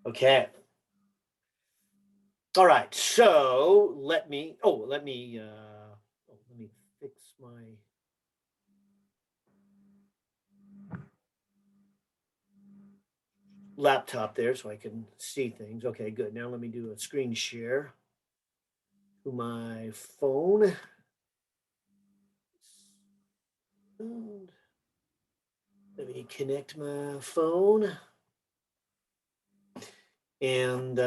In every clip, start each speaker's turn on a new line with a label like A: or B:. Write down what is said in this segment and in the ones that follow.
A: Okay. All right. So let me fix my laptop there so I can see things. Okay, good. Now let me do a screen share to my phone. And let me connect my phone. And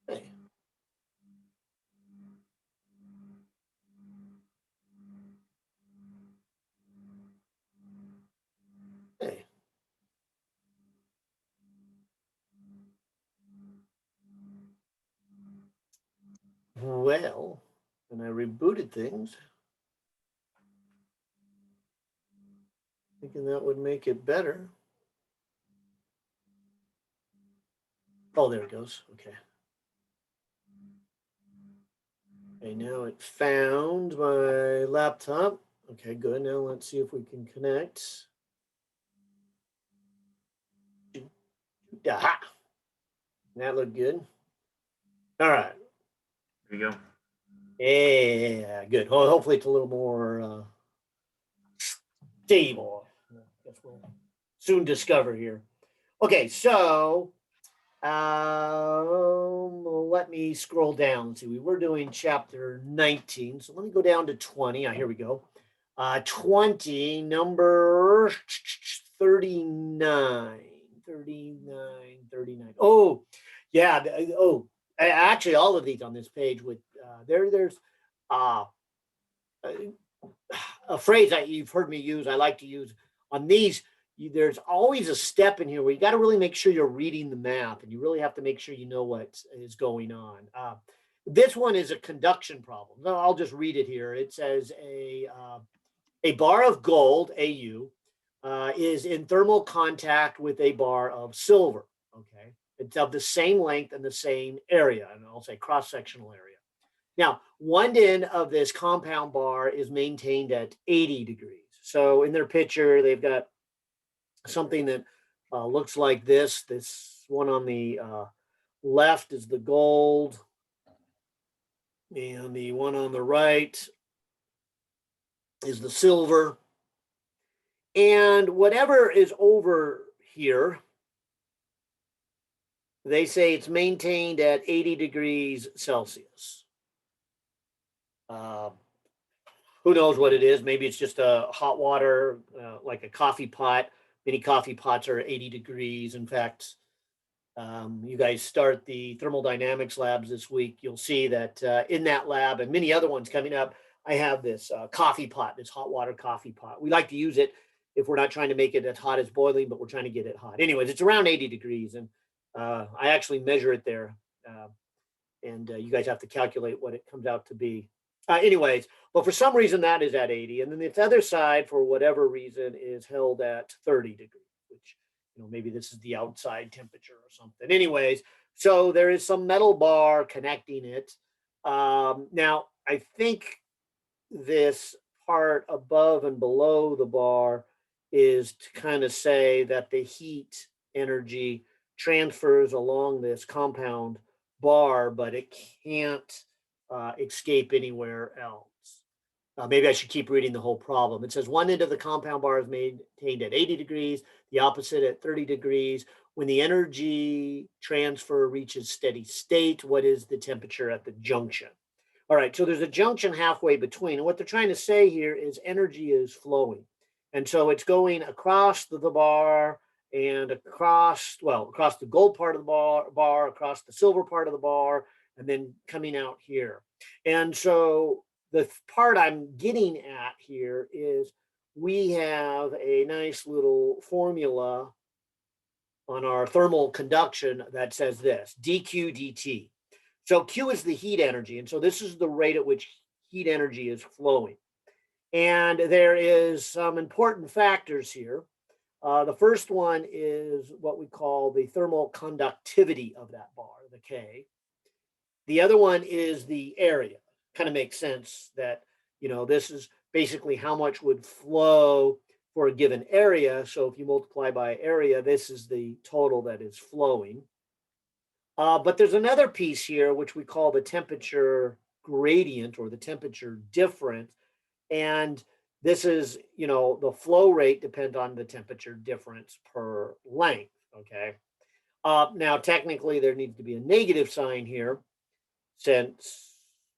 A: hey. Hey. Well, when I rebooted things, thinking that would make it better. Oh, there it goes. Okay. Okay, now it found my laptop. Okay, good. Now let's see if we can connect. Aha! That looked good. All right.
B: There you go.
A: Yeah, good. Well, hopefully it's a little more stable. I guess we'll soon discover here. Okay, so let me scroll down. See, we were doing chapter 19. So let me go down to 20. Here we go. 20, number 39. 39. Oh, yeah. Actually, all of these on this page with there's uh, a phrase that you've heard me use. I like to use on these. There's always a step in here where you got to really make sure you're reading the map, and you really have to make sure you know what is going on. This one is a conduction problem. No, I'll just read it here. It says a bar of gold, Au, is in thermal contact with a bar of silver. Okay, it's of the same length and the same area, and I'll say cross-sectional area. Now, one end of this compound bar is maintained at 80 degrees. So in their picture, they've got something that looks like this. This one on the left is the gold, and the one on the right is the silver. And whatever is over here, they say it's maintained at 80 degrees Celsius. Who knows what it is? Maybe it's just a hot water, like a coffee pot. Many coffee pots are 80 degrees. In fact, you guys start the thermodynamics labs this week. You'll see that in that lab and many other ones coming up, I have this coffee pot, this hot water coffee pot. We like to use it if we're not trying to make it as hot as boiling, but we're trying to get it hot. Anyways, it's around 80 degrees, and I actually measure it there. And you guys have to calculate what it comes out to be. Anyways, but for some reason that is at 80, and then the other side, for whatever reason, is held at 30 degrees, which maybe this is the outside temperature or something. Anyways, so there is some metal bar connecting it. Now, I think this part above and below the bar is to kind of say that the heat energy transfers along this compound bar, but it can't escape anywhere else. Maybe I should keep reading the whole problem. It says one end of the compound bar is maintained at 80 degrees, the opposite at 30 degrees. When the energy transfer reaches steady state, what is the temperature at the junction? All right, so there's a junction halfway between. And what they're trying to say here is energy is flowing. And so it's going across the bar and across the gold part of the bar, across the silver part of the bar, and then coming out here. And so the part I'm getting at here is we have a nice little formula on our thermal conduction that says this, dq dt. So Q is the heat energy, and so this is the rate at which heat energy is flowing. And there is some important factors here. The first one is what we call the thermal conductivity of that bar, the K. The other one is the area, kind of makes sense that, this is basically how much would flow for a given area. So if you multiply by area, this is the total that is flowing. But there's another piece here, which we call the temperature gradient or the temperature difference. And this is, the flow rate depends on the temperature difference per length. Okay. Now, technically, there needs to be a negative sign here since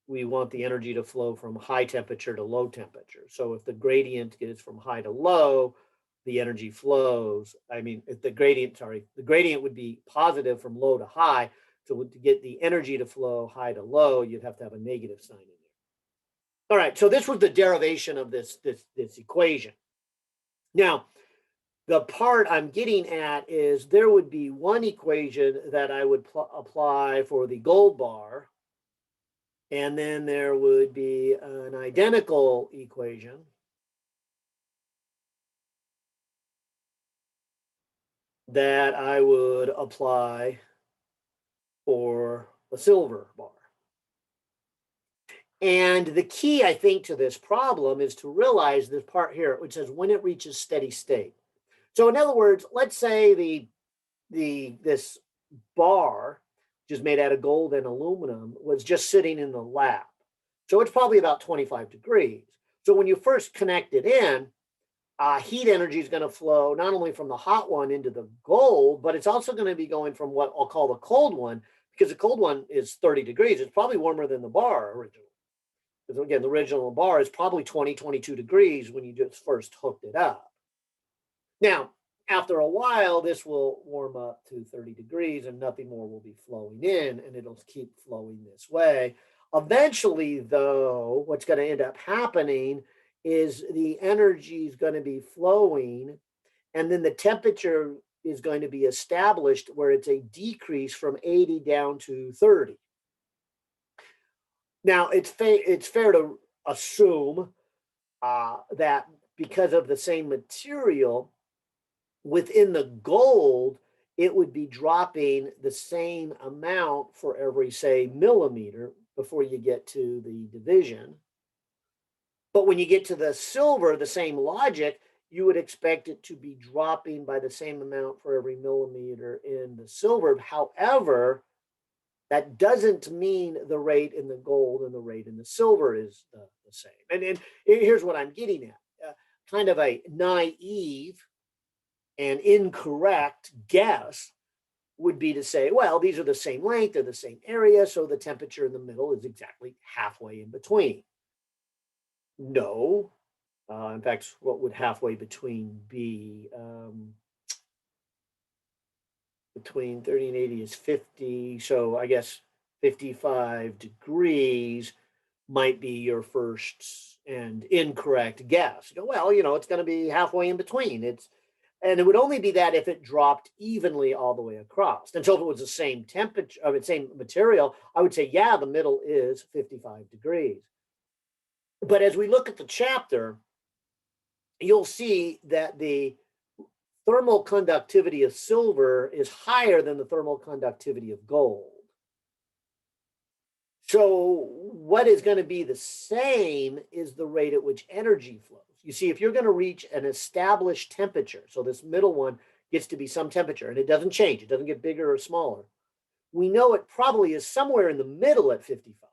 A: we want the energy to flow from high temperature to low temperature. So if the gradient is from high to low, the energy flows. I mean, if the gradient would be positive from low to high. So to get the energy to flow high to low, you'd have to have a negative sign in there. All right, so this was the derivation of this equation. Now, the part I'm getting at is there would be one equation that I would apply for the gold bar, and then there would be an identical equation that I would apply for the silver bar. And the key, I think, to this problem is to realize this part here, which says when it reaches steady state. So in other words, let's say this bar, which is made out of gold and aluminum, was just sitting in the lab. So it's probably about 25 degrees. So when you first connect it in, heat energy is going to flow not only from the hot one into the gold, but it's also going to be going from what I'll call the cold one, because the cold one is 30 degrees. It's probably warmer than the bar originally. Because again, the original bar is probably 20, 22 degrees when you just first hooked it up. Now, after a while, this will warm up to 30 degrees and nothing more will be flowing in, and it'll keep flowing this way. Eventually, though, what's going to end up happening is the energy is going to be flowing, and then the temperature is going to be established where it's a decrease from 80 down to 30. Now, it's fair to assume that because of the same material, within the gold, it would be dropping the same amount for every, say, millimeter before you get to the division. But when you get to the silver, the same logic, you would expect it to be dropping by the same amount for every millimeter in the silver. However, that doesn't mean the rate in the gold and the rate in the silver is the same. And here's what I'm getting at. Kind of a naive and incorrect guess would be to say, well, these are the same length, they're the same area, so the temperature in the middle is exactly halfway in between. No. In fact, what would halfway between be? Between 30 and 80 is 50. So I guess 55 degrees might be your first and incorrect guess. You go, well, it's going to be halfway in between. And it would only be that if it dropped evenly all the way across. And so if it was the same temperature, same material, I would say, yeah, the middle is 55 degrees. But as we look at the chapter, you'll see that the thermal conductivity of silver is higher than the thermal conductivity of gold. So what is going to be the same is the rate at which energy flows. You see, if you're going to reach an established temperature, so this middle one gets to be some temperature, and it doesn't change, it doesn't get bigger or smaller, we know it probably is somewhere in the middle at 55.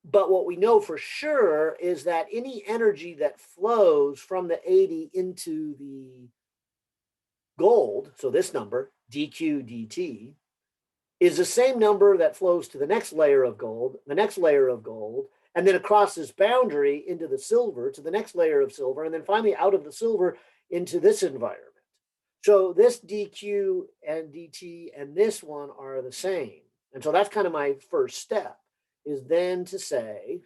A: But what we know for sure is that any energy that flows from the 80 into the gold, so this number, dq dt, is the same number that flows to the next layer of gold, the next layer of gold, and then across this boundary into the silver, to the next layer of silver, and then finally out of the silver into this environment. So this dq and dt and this one are the same. And so that's kind of my first step, is then to say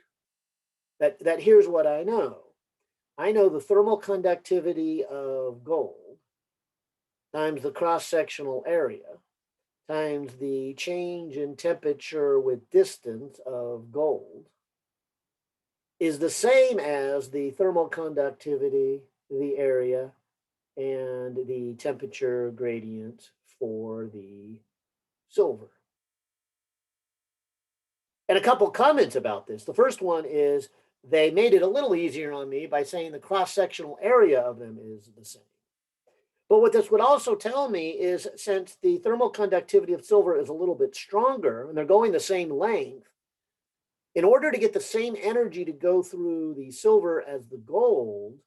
A: that here's what I know. I know the thermal conductivity of gold times the cross-sectional area times the change in temperature with distance of gold is the same as the thermal conductivity, the area, and the temperature gradient for the silver. And a couple comments about this. The first one is they made it a little easier on me by saying the cross-sectional area of them is the same. But what this would also tell me is since the thermal conductivity of silver is a little bit stronger and they're going the same length, in order to get the same energy to go through the silver as the gold,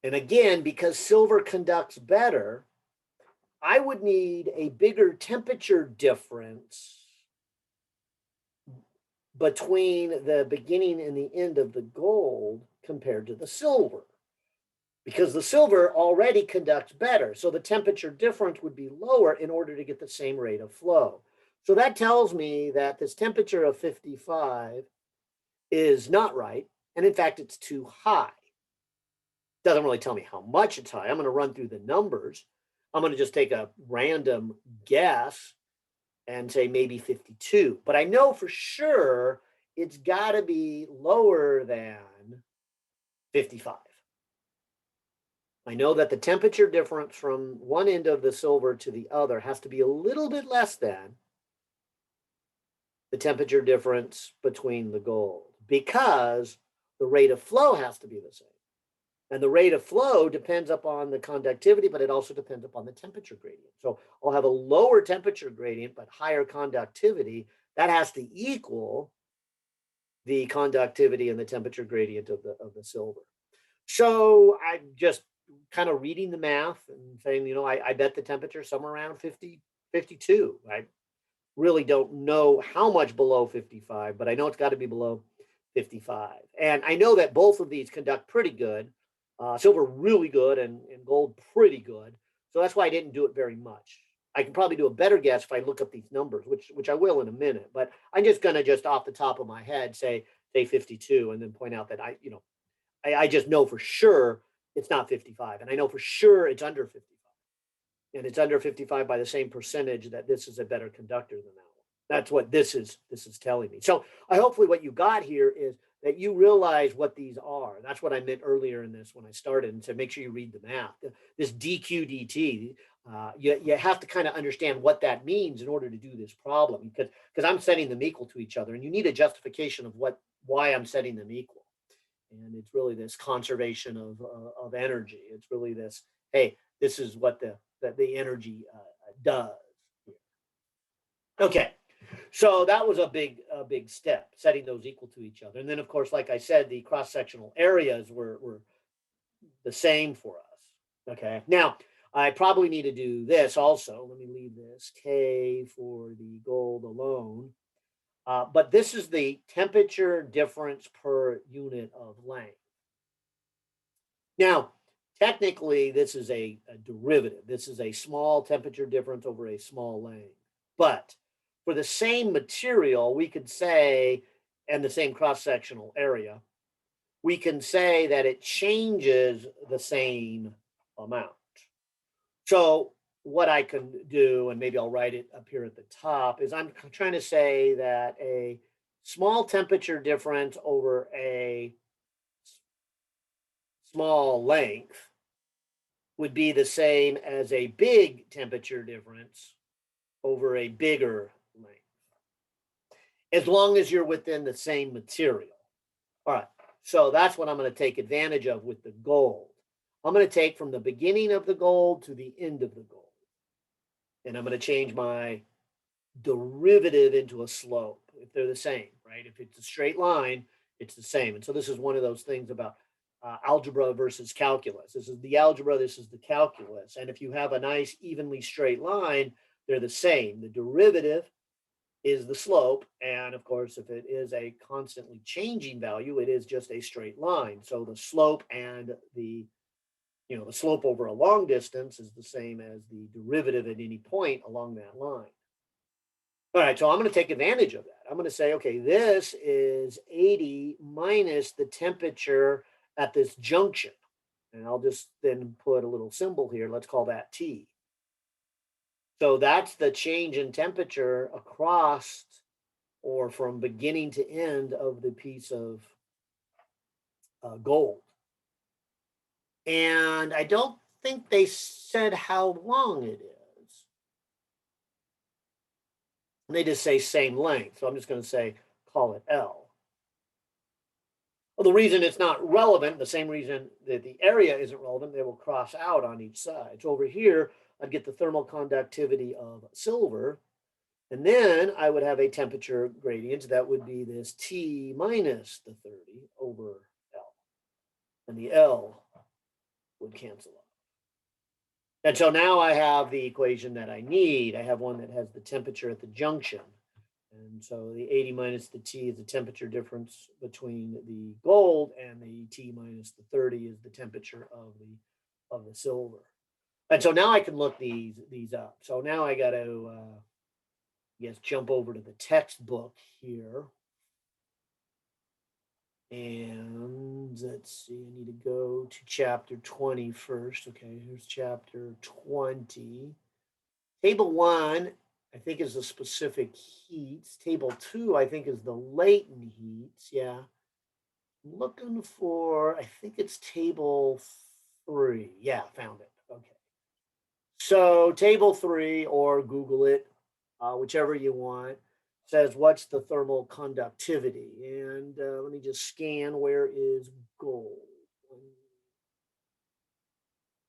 A: and again, because silver conducts better, I would need a bigger temperature difference between the beginning and the end of the gold compared to the silver, because the silver already conducts better. So the temperature difference would be lower in order to get the same rate of flow. So that tells me that this temperature of 55 is not right. And in fact, it's too high. Doesn't really tell me how much it's high. I'm going to run through the numbers. I'm going to just take a random guess and say maybe 52. But I know for sure it's got to be lower than 55. I know that the temperature difference from one end of the silver to the other has to be a little bit less than the temperature difference between the gold, because the rate of flow has to be the same. And the rate of flow depends upon the conductivity, but it also depends upon the temperature gradient. So I'll have a lower temperature gradient, but higher conductivity. That has to equal the conductivity and the temperature gradient of the silver. So I'm just kind of reading the math and saying, I bet the temperature somewhere around 50, 52. I really don't know how much below 55, but I know it's got to be below 55. And I know that both of these conduct pretty good. Silver really good and gold pretty good. So that's why I didn't do it very much. I can probably do a better guess if I look up these numbers, which I will in a minute. But I'm just going to just off the top of my head say 52 and then point out that I just know for sure it's not 55. And I know for sure it's under 55. And it's under 55 by the same percentage that this is a better conductor than that one. That's what this is telling me. So hopefully what you got here is that you realize what these are. That's what I meant earlier in this when I started, and so make sure you read the math. This dq dt, you have to kind of understand what that means in order to do this problem, because I'm setting them equal to each other, and you need a justification of why I'm setting them equal. And it's really this conservation of energy. It's really this, hey, this is what the energy does. Okay, so that was a big step, setting those equal to each other. And then, of course, like I said, the cross-sectional areas were the same for us. Okay, now I probably need to do this also. Let me leave this K for the gold alone. But this is the temperature difference per unit of length. Now, technically, this is a derivative. This is a small temperature difference over a small length. But for the same material, we could say, and the same cross-sectional area, we can say that it changes the same amount. So what I can do, and maybe I'll write it up here at the top, is I'm trying to say that a small temperature difference over a small length would be the same as a big temperature difference over a bigger length, as long as you're within the same material. All right, so that's what I'm going to take advantage of with the gold. I'm going to take from the beginning of the gold to the end of the gold. And I'm going to change my derivative into a slope if they're the same, right? If it's a straight line, it's the same. And so this is one of those things about algebra versus calculus. This is the algebra, this is the calculus. And if you have a nice evenly straight line, they're the same. The derivative is the slope. And of course, if it is a constantly changing value, it is just a straight line. So the slope and the slope over a long distance is the same as the derivative at any point along that line. All right, so I'm going to take advantage of that. I'm going to say, okay, this is 80 minus the temperature at this junction. And I'll just then put a little symbol here. Let's call that T. So that's the change in temperature across or from beginning to end of the piece of gold. And I don't think they said how long it is. And they just say same length. So I'm just going to say, call it L. Well, the reason it's not relevant, the same reason that the area isn't relevant, they will cross out on each side. So over here, I'd get the thermal conductivity of silver. And then I would have a temperature gradient. That would be this T minus the 30 over L. And the L would cancel out. And so now I have the equation that I need. I have one that has the temperature at the junction. And so the 80 minus the T is the temperature difference between the gold, and the T minus the 30 is the temperature of the silver. And so now I can look these up. So now I got to jump over to the textbook here. And let's see, I need to go to chapter 20 first. Okay, here's chapter 20. Table 1, I think, is the specific heats. Table 2, I think, is the latent heats. Yeah. I'm looking for, I think it's table 3. Yeah, found it. Okay. So table 3, or Google it, whichever you want, says what's the thermal conductivity. And let me just scan, where is gold?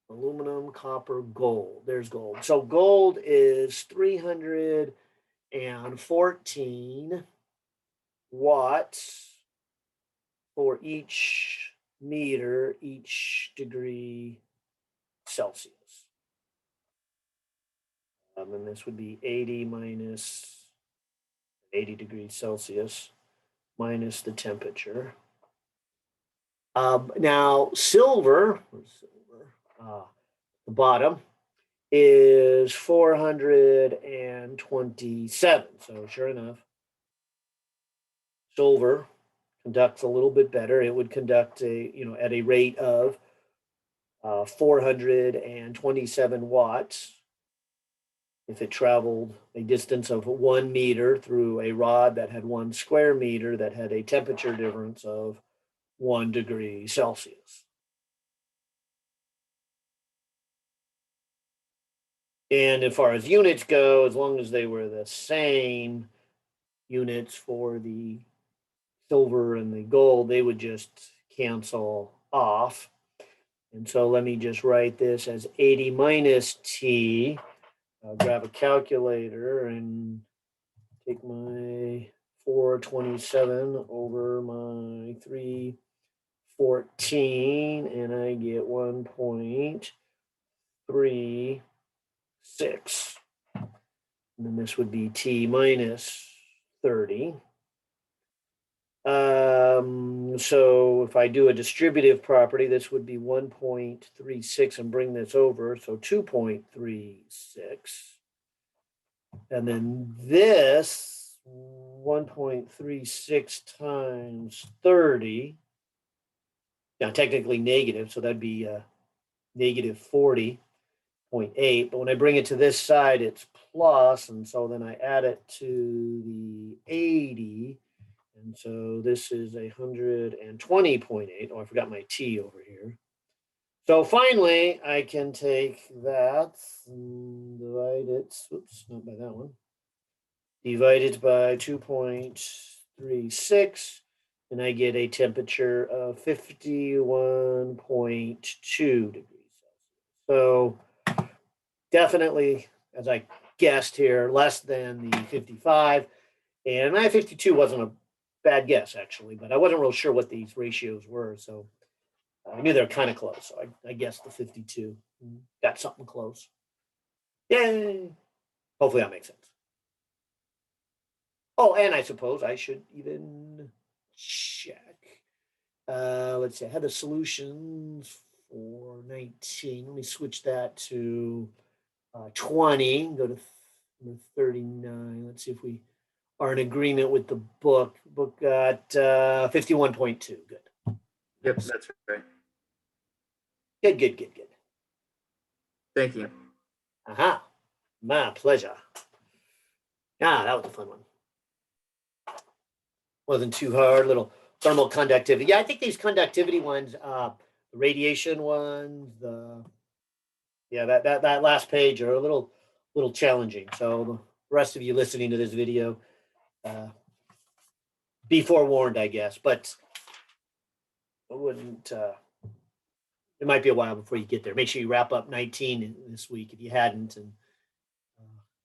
A: Aluminum, copper, gold. There's gold. So gold is 314 watts for each meter, each degree Celsius. And this would be 80 minus 80 degrees Celsius minus the temperature. Now, silver, the bottom, is 427. So sure enough, silver conducts a little bit better. It would conduct at a rate of 427 watts if it traveled a distance of 1 meter through a rod that had 1 square meter that had a temperature difference of 1 degree Celsius. And as far as units go, as long as they were the same units for the silver and the gold, they would just cancel off. And so let me just write this as 80 minus T. I'll grab a calculator and take my 427 over my 314, and I get 1.36. And then this would be T minus 30. So if I do a distributive property, this would be 1.36 and bring this over. So 2.36. And then this 1.36 times 30. Now technically negative, so that'd be negative 40.8. But when I bring it to this side, it's plus. And so then I add it to the 80. And so this is 120.8. Oh, I forgot my T over here. So finally, I can take that and divide it. Oops, not by that one. Divide it by 2.36, and I get a temperature of 51.2 degrees Celsius. So definitely, as I guessed here, less than the 55. And my 52 wasn't a bad guess, actually, but I wasn't real sure what these ratios were. So I knew they were kind of close. So I guessed the 52. Got something close. Yay. Hopefully that makes sense. Oh, and I suppose I should even check. Let's see. I had the solutions for 19. Let me switch that to 20. Go to 39. Let's see if we are in agreement with the book. The book got 51.2. Good.
B: Yep, that's right.
A: Good.
B: Thank you.
A: Aha. My pleasure. That was a fun one. Wasn't too hard. Little thermal conductivity. Yeah, I think these conductivity ones, the radiation ones, that last page are a little challenging. So the rest of you listening to this video, be forewarned, I guess, but I wouldn't, it might be a while before you get there. Make sure you wrap up 19 this week if you hadn't, and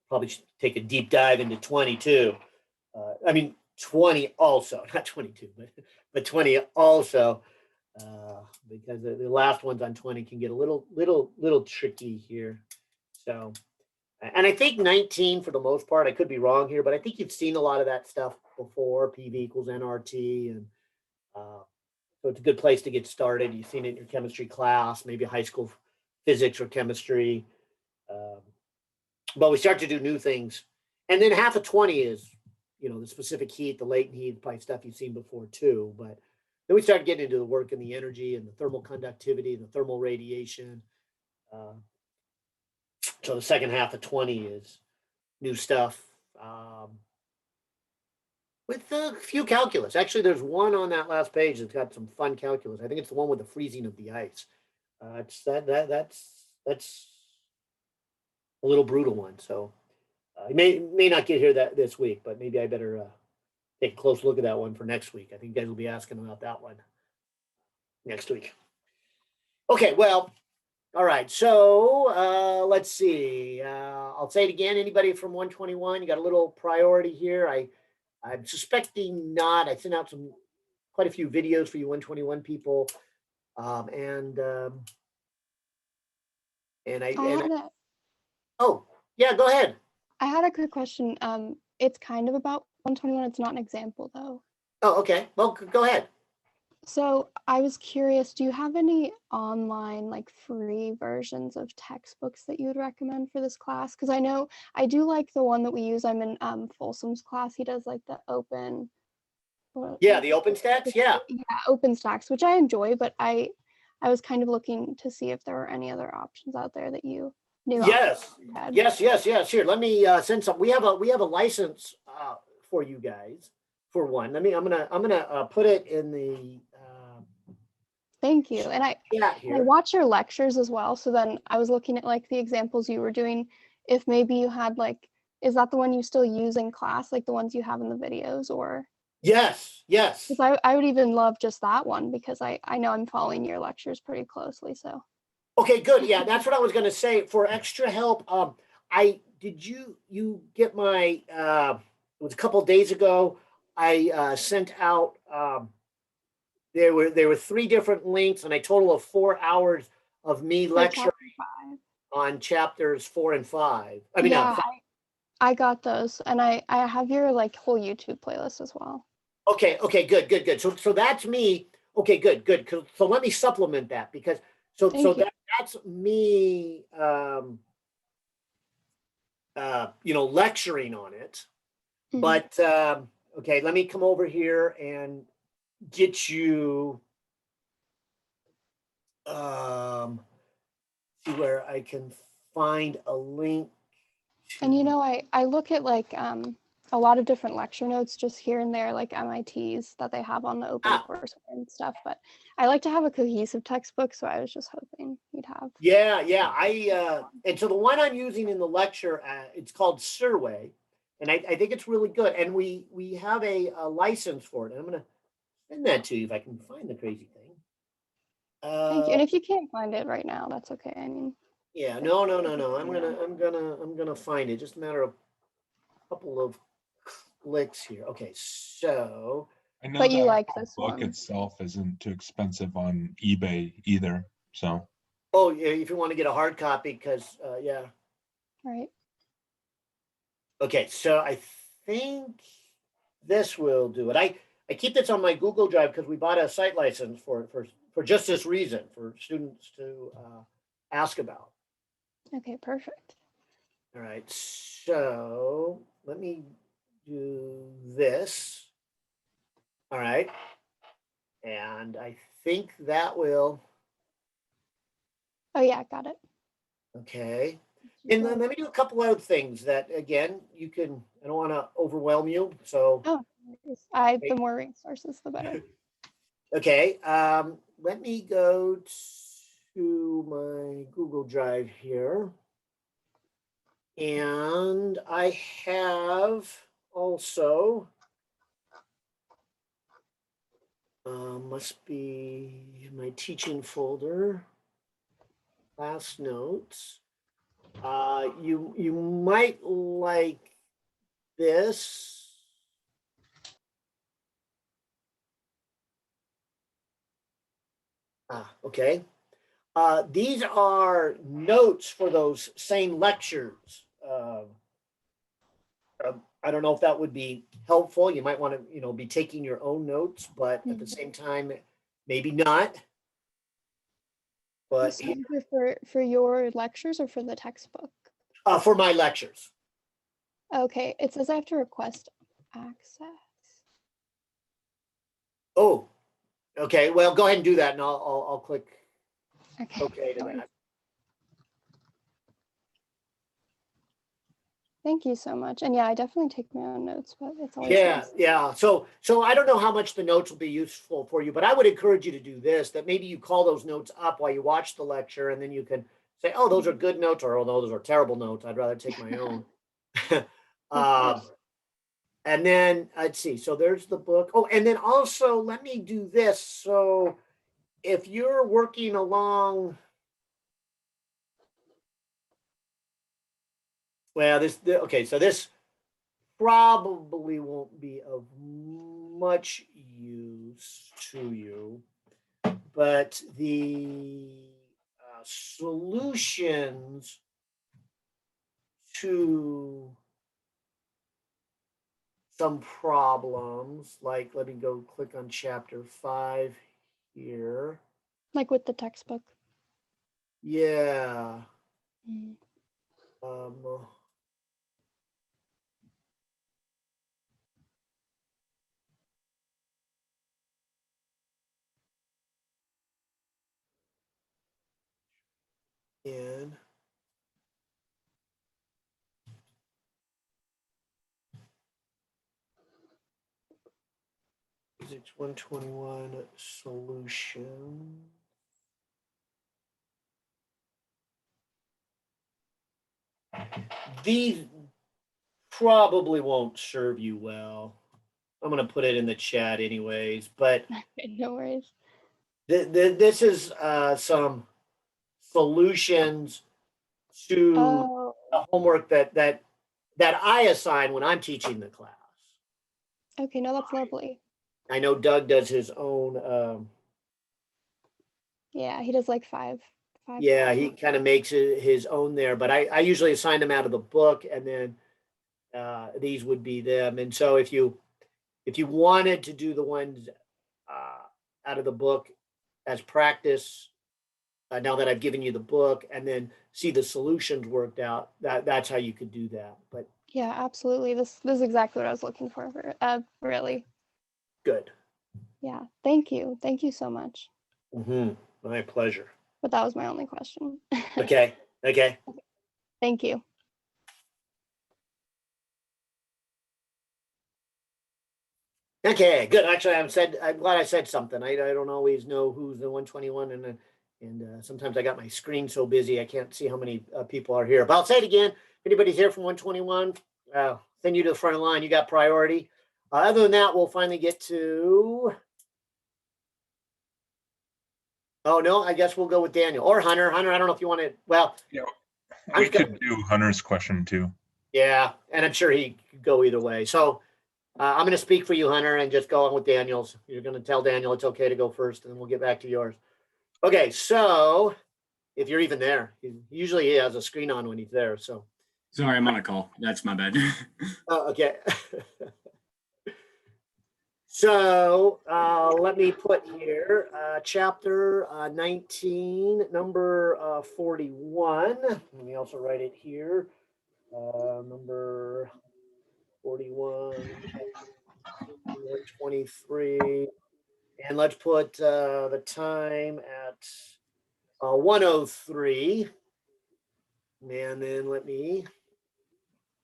A: probably should take a deep dive into 22. I mean, 20 also, not 22, but 20 also, because the last ones on 20 can get a little tricky here. So, and I think 19 for the most part, I could be wrong here, but I think you've seen a lot of that stuff before, PV equals nRT, and so it's a good place to get started. You've seen it in your chemistry class, maybe high school physics or chemistry. But we start to do new things. And then half of 20 is, the specific heat, the latent heat, probably stuff you've seen before too. But then we start getting into the work and the energy and the thermal conductivity and the thermal radiation. So the second half of 20 is new stuff. With a few calculus. Actually, there's one on that last page that's got some fun calculus. I think it's the one with the freezing of the ice. That's a little brutal one. So you may not get here this week, but maybe I better take a close look at that one for next week. I think you guys will be asking about that one next week. Okay, well, all right. So let's see. I'll say it again. Anybody from 121? You got a little priority here. I'm suspecting not. I sent out quite a few videos for you 121 people, and oh yeah, go ahead.
C: I had a quick question. It's kind of about 121. It's not an example though.
A: Oh, okay. Well, go ahead.
C: So I was curious, do you have any online like free versions of textbooks that you would recommend for this class? Because I know I do like the one that we use. I'm in Folsom's class. He does like the open.
A: Yeah, the OpenStax. Yeah.
C: Yeah, OpenStax, which I enjoy, but I was kind of looking to see if there were any other options out there that you knew.
A: Yes. Here, let me send some. We have a license for you guys for one. I'm gonna put it in the.
C: Thank you. And I watch your lectures as well. So then I was looking at like the examples you were doing. If maybe you had like, is that the one you still use in class, like the ones you have in the videos, or?
A: Yes.
C: Because I would even love just that one, because I know I'm following your lectures pretty closely. So.
A: Okay, good. Yeah, that's what I was going to say. For extra help, did you get my? It was a couple of days ago. I sent out. There were 3 different links, and a total of 4 hours of me lecturing on chapters 4 and 5. I mean,
C: yeah, I got those, and I have your like whole YouTube playlist as well.
A: Okay, good. So that's me. Okay, good. So let me supplement that, because that's me lecturing on it. Mm-hmm. But okay, let me come over here and get you see where I can find a link.
C: And I look at like a lot of different lecture notes just here and there, like MIT's that they have on the OpenCourse and stuff. But I like to have a cohesive textbook, so I was just hoping you'd have.
A: Yeah. And so the one I'm using in the lecture, it's called Survey, and I think it's really good. And we have a license for it. And I'm gonna send that to you if I can find the crazy thing.
C: Thank you. And if you can't find it right now, that's okay. I mean.
A: Yeah. No. I'm gonna find it. Just a matter of a couple of clicks here. Okay, so.
D: I know
C: but you like this
D: book
C: one
D: itself isn't too expensive on eBay either. So.
A: Oh yeah, if you want to get a hard copy, because yeah.
C: Right.
A: Okay, so I think this will do it. I keep this on my Google Drive because we bought a site license for just this reason, for students to ask about.
C: Okay, perfect.
A: All right, so let me do this. All right, and I think that will.
C: Oh yeah, got it.
A: Okay. And then let me do a couple other things that, again, you can. I don't want to overwhelm you, so.
C: Oh, the more resources, the better.
A: Okay. Let me go to my Google Drive here. And I have also, must be my teaching folder, class notes. You might like this. Okay. These are notes for those same lectures. I don't know if that would be helpful. You might want to, be taking your own notes, but at the same time, maybe not. But
C: So these are for your lectures or for the textbook?
A: for my lectures.
C: Okay, it says I have to request access.
A: Oh, okay. Well, go ahead and do that, and I'll click
C: Okay.
A: OK to
C: no worries.
A: that.
C: Thank you so much. And yeah, I definitely take my own notes, but it's always
A: Yeah,
C: nice.
A: yeah. So I don't know how much the notes will be useful for you, but I would encourage you to do this, that maybe you call those notes up while you watch the lecture, and then you can say, oh, those are good notes, or oh, no, those are terrible notes. I'd rather take my own. And then let's see. So there's the book. Oh, and then also let me do this. So if you're working along, well, okay, so this probably won't be of much use to you, but the solutions to some problems, like, let me go click on chapter 5 here.
C: Like with the textbook.
A: Yeah.
C: Mm.
A: And physics 121 solution. These probably won't serve you well. I'm going to put it in the chat anyways, but
C: No worries.
A: this is some solutions to
C: Oh,
A: the homework that I assign when I'm teaching the class.
C: okay. No, that's lovely.
A: I know Doug does his own.
C: Yeah, he does like five.
A: Yeah, he
C: problems.
A: kind of makes his own there, but I usually assign them out of the book, and then these would be them. And so if you wanted to do the ones out of the book as practice, now that I've given you the book, and then see the solutions worked out, that's how you could do that. But
C: Yeah, absolutely. This is exactly what I was looking for. Really.
A: good.
C: Yeah. Thank you. Thank you so much.
A: My pleasure.
C: But that was my only question.
A: Okay. Okay.
C: Thank you.
A: Okay, good. Actually, I'm glad I said something. I don't always know who's the 121, and sometimes I got my screen so busy I can't see how many people are here. But I'll say it again. If anybody's here from 121, send you to the front of the line. You got priority. Other than that, we'll finally get to. Oh no, I guess we'll go with Daniel or Hunter. Hunter, I don't know if you want to. Well,
D: Yeah,
A: I'm
D: we could do Hunter's question too.
A: yeah, and I'm sure he could go either way. So I'm going to speak for you, Hunter, and just go on with Daniel's. You're going to tell Daniel it's okay to go first, and then we'll get back to yours. Okay, so if you're even there, usually he has a screen on when he's there. So
E: Sorry, I'm on a call. That's my bad.
A: okay. So let me put here chapter 19, number 41. Let me also write it here. Number 41, 123. And let's put the time at 1:03. And then let me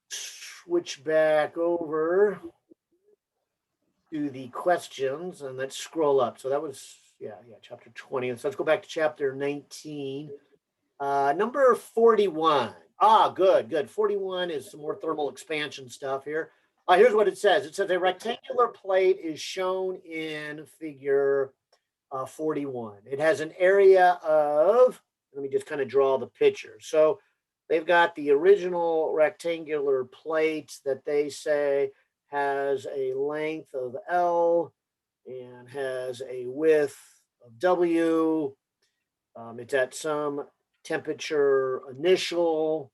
A: switch back over to the questions, and let's scroll up. So that was, yeah, chapter 20. So let's go back to chapter 19. Number 41. Good, good. 41 is some more thermal expansion stuff here. Here's what it says. It says a rectangular plate is shown in figure 41. It has an area of, let me just kind of draw the picture. So they've got the original rectangular plate that they say has a length of L and has a width of W. It's at some temperature initial.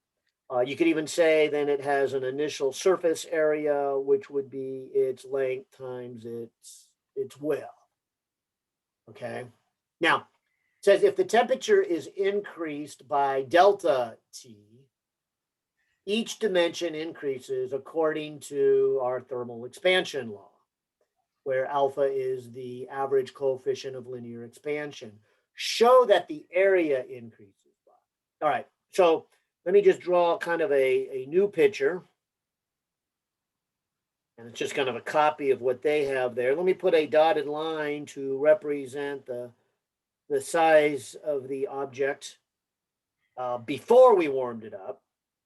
A: You could even say then it has an initial surface area, which would be its length times its width. Okay. Now, it says if the temperature is increased by delta T, each dimension increases according to our thermal expansion law, where alpha is the average coefficient of linear expansion. Show that the area increases by. All right, so let me just draw kind of a new picture. And it's just kind of a copy of what they have there. Let me put a dotted line to represent the size of the object before we warmed it up.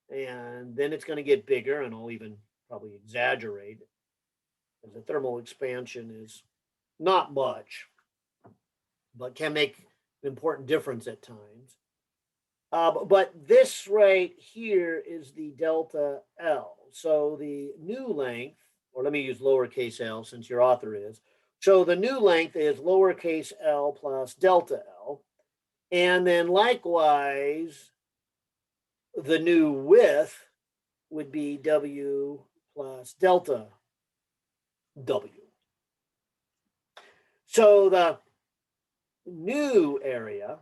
A: And then it's going to get bigger, and I'll even probably exaggerate, because the thermal expansion is not much, but can make an important difference at times. But this right here is the delta L. So the new length, or let me use lowercase l since your author is. So the new length is lowercase l plus delta L. And then likewise, the new width would be W plus delta W. So the new area,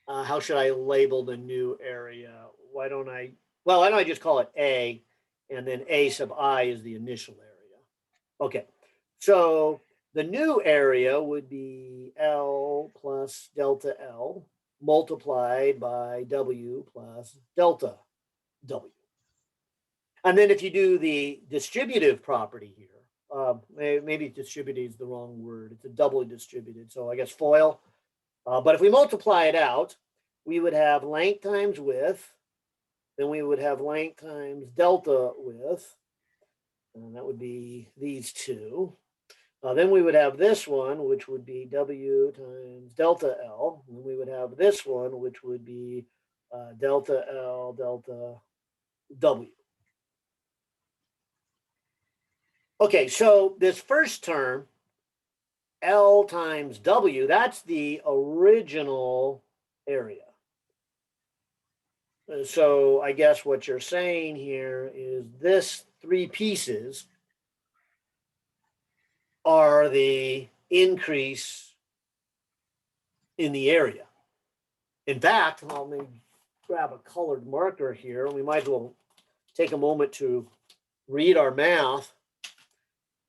A: how should I label the new area? Why don't I just call it A, and then A sub I is the initial area. Okay, so the new area would be L plus delta L multiplied by W plus delta W. And then if you do the distributive property here, maybe distributed is the wrong word. It's a doubly distributed, so I guess FOIL. But if we multiply it out, we would have length times width, then we would have length times delta width, and that would be these two. Then we would have this one, which would be W times delta L. And then we would have this one, which would be delta L delta W. Okay, so this first term, L times W, that's the original area. So I guess what you're saying here is this three pieces are the increase in the area. In fact, let me grab a colored marker here. We might as well take a moment to read our math.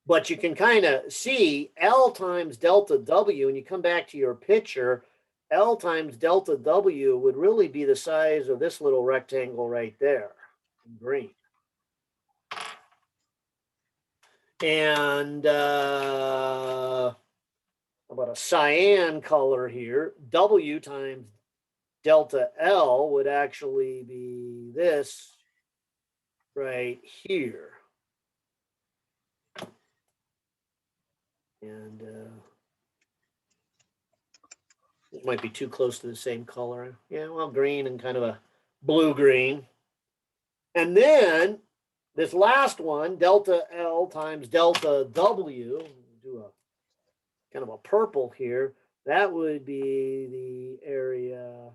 A: But you can kind of see L times delta W, and you come back to your picture, L times delta W would really be the size of this little rectangle right there in green. And how about a cyan color here? W times delta L would actually be this right here. And it might be too close to the same color. Yeah, well, green and kind of a blue-green. And then this last one, delta L times delta W, do a kind of a purple here, that would be the area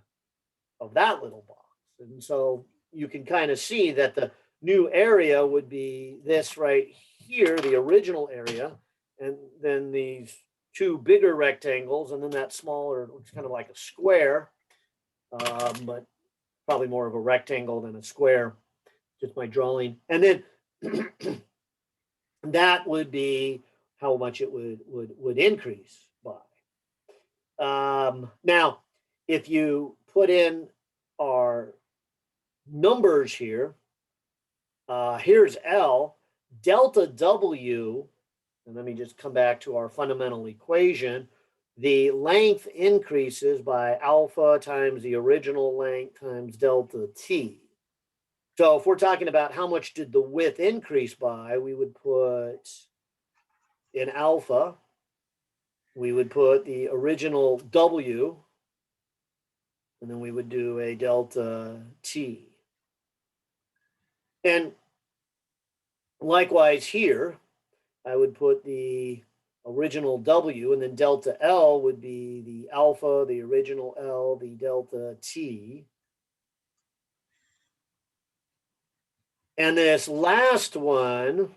A: of that little box. And so you can kind of see that the new area would be this right here, the original area, and then these two bigger rectangles, and then that smaller, it's kind of like a square, but probably more of a rectangle than a square, just my drawing. And then that would be how much it would increase by. Now, if you put in our numbers here, here's L, delta W, and let me just come back to our fundamental equation, the length increases by alpha times the original length times delta t. So if we're talking about how much did the width increase by, we would put in alpha, we would put the original W, and then we would do a delta T. And likewise here, I would put the original W, and then delta L would be the alpha, the original L, the delta T. And this last one,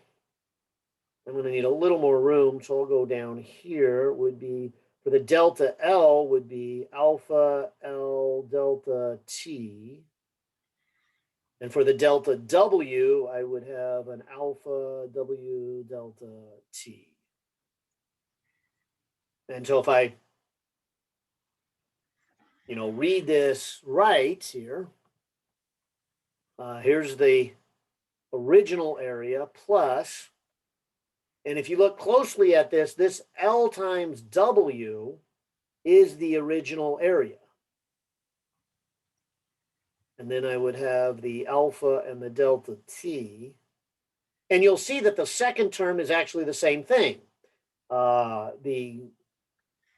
A: I'm going to need a little more room, so I'll go down here, would be, for the delta L would be alpha L delta T. And for the delta W, I would have an alpha W delta T. And so if I, read this right here, here's the original area plus, and if you look closely at this L times W is the original area. And then I would have the alpha and the delta T. And you'll see that the second term is actually the same thing. The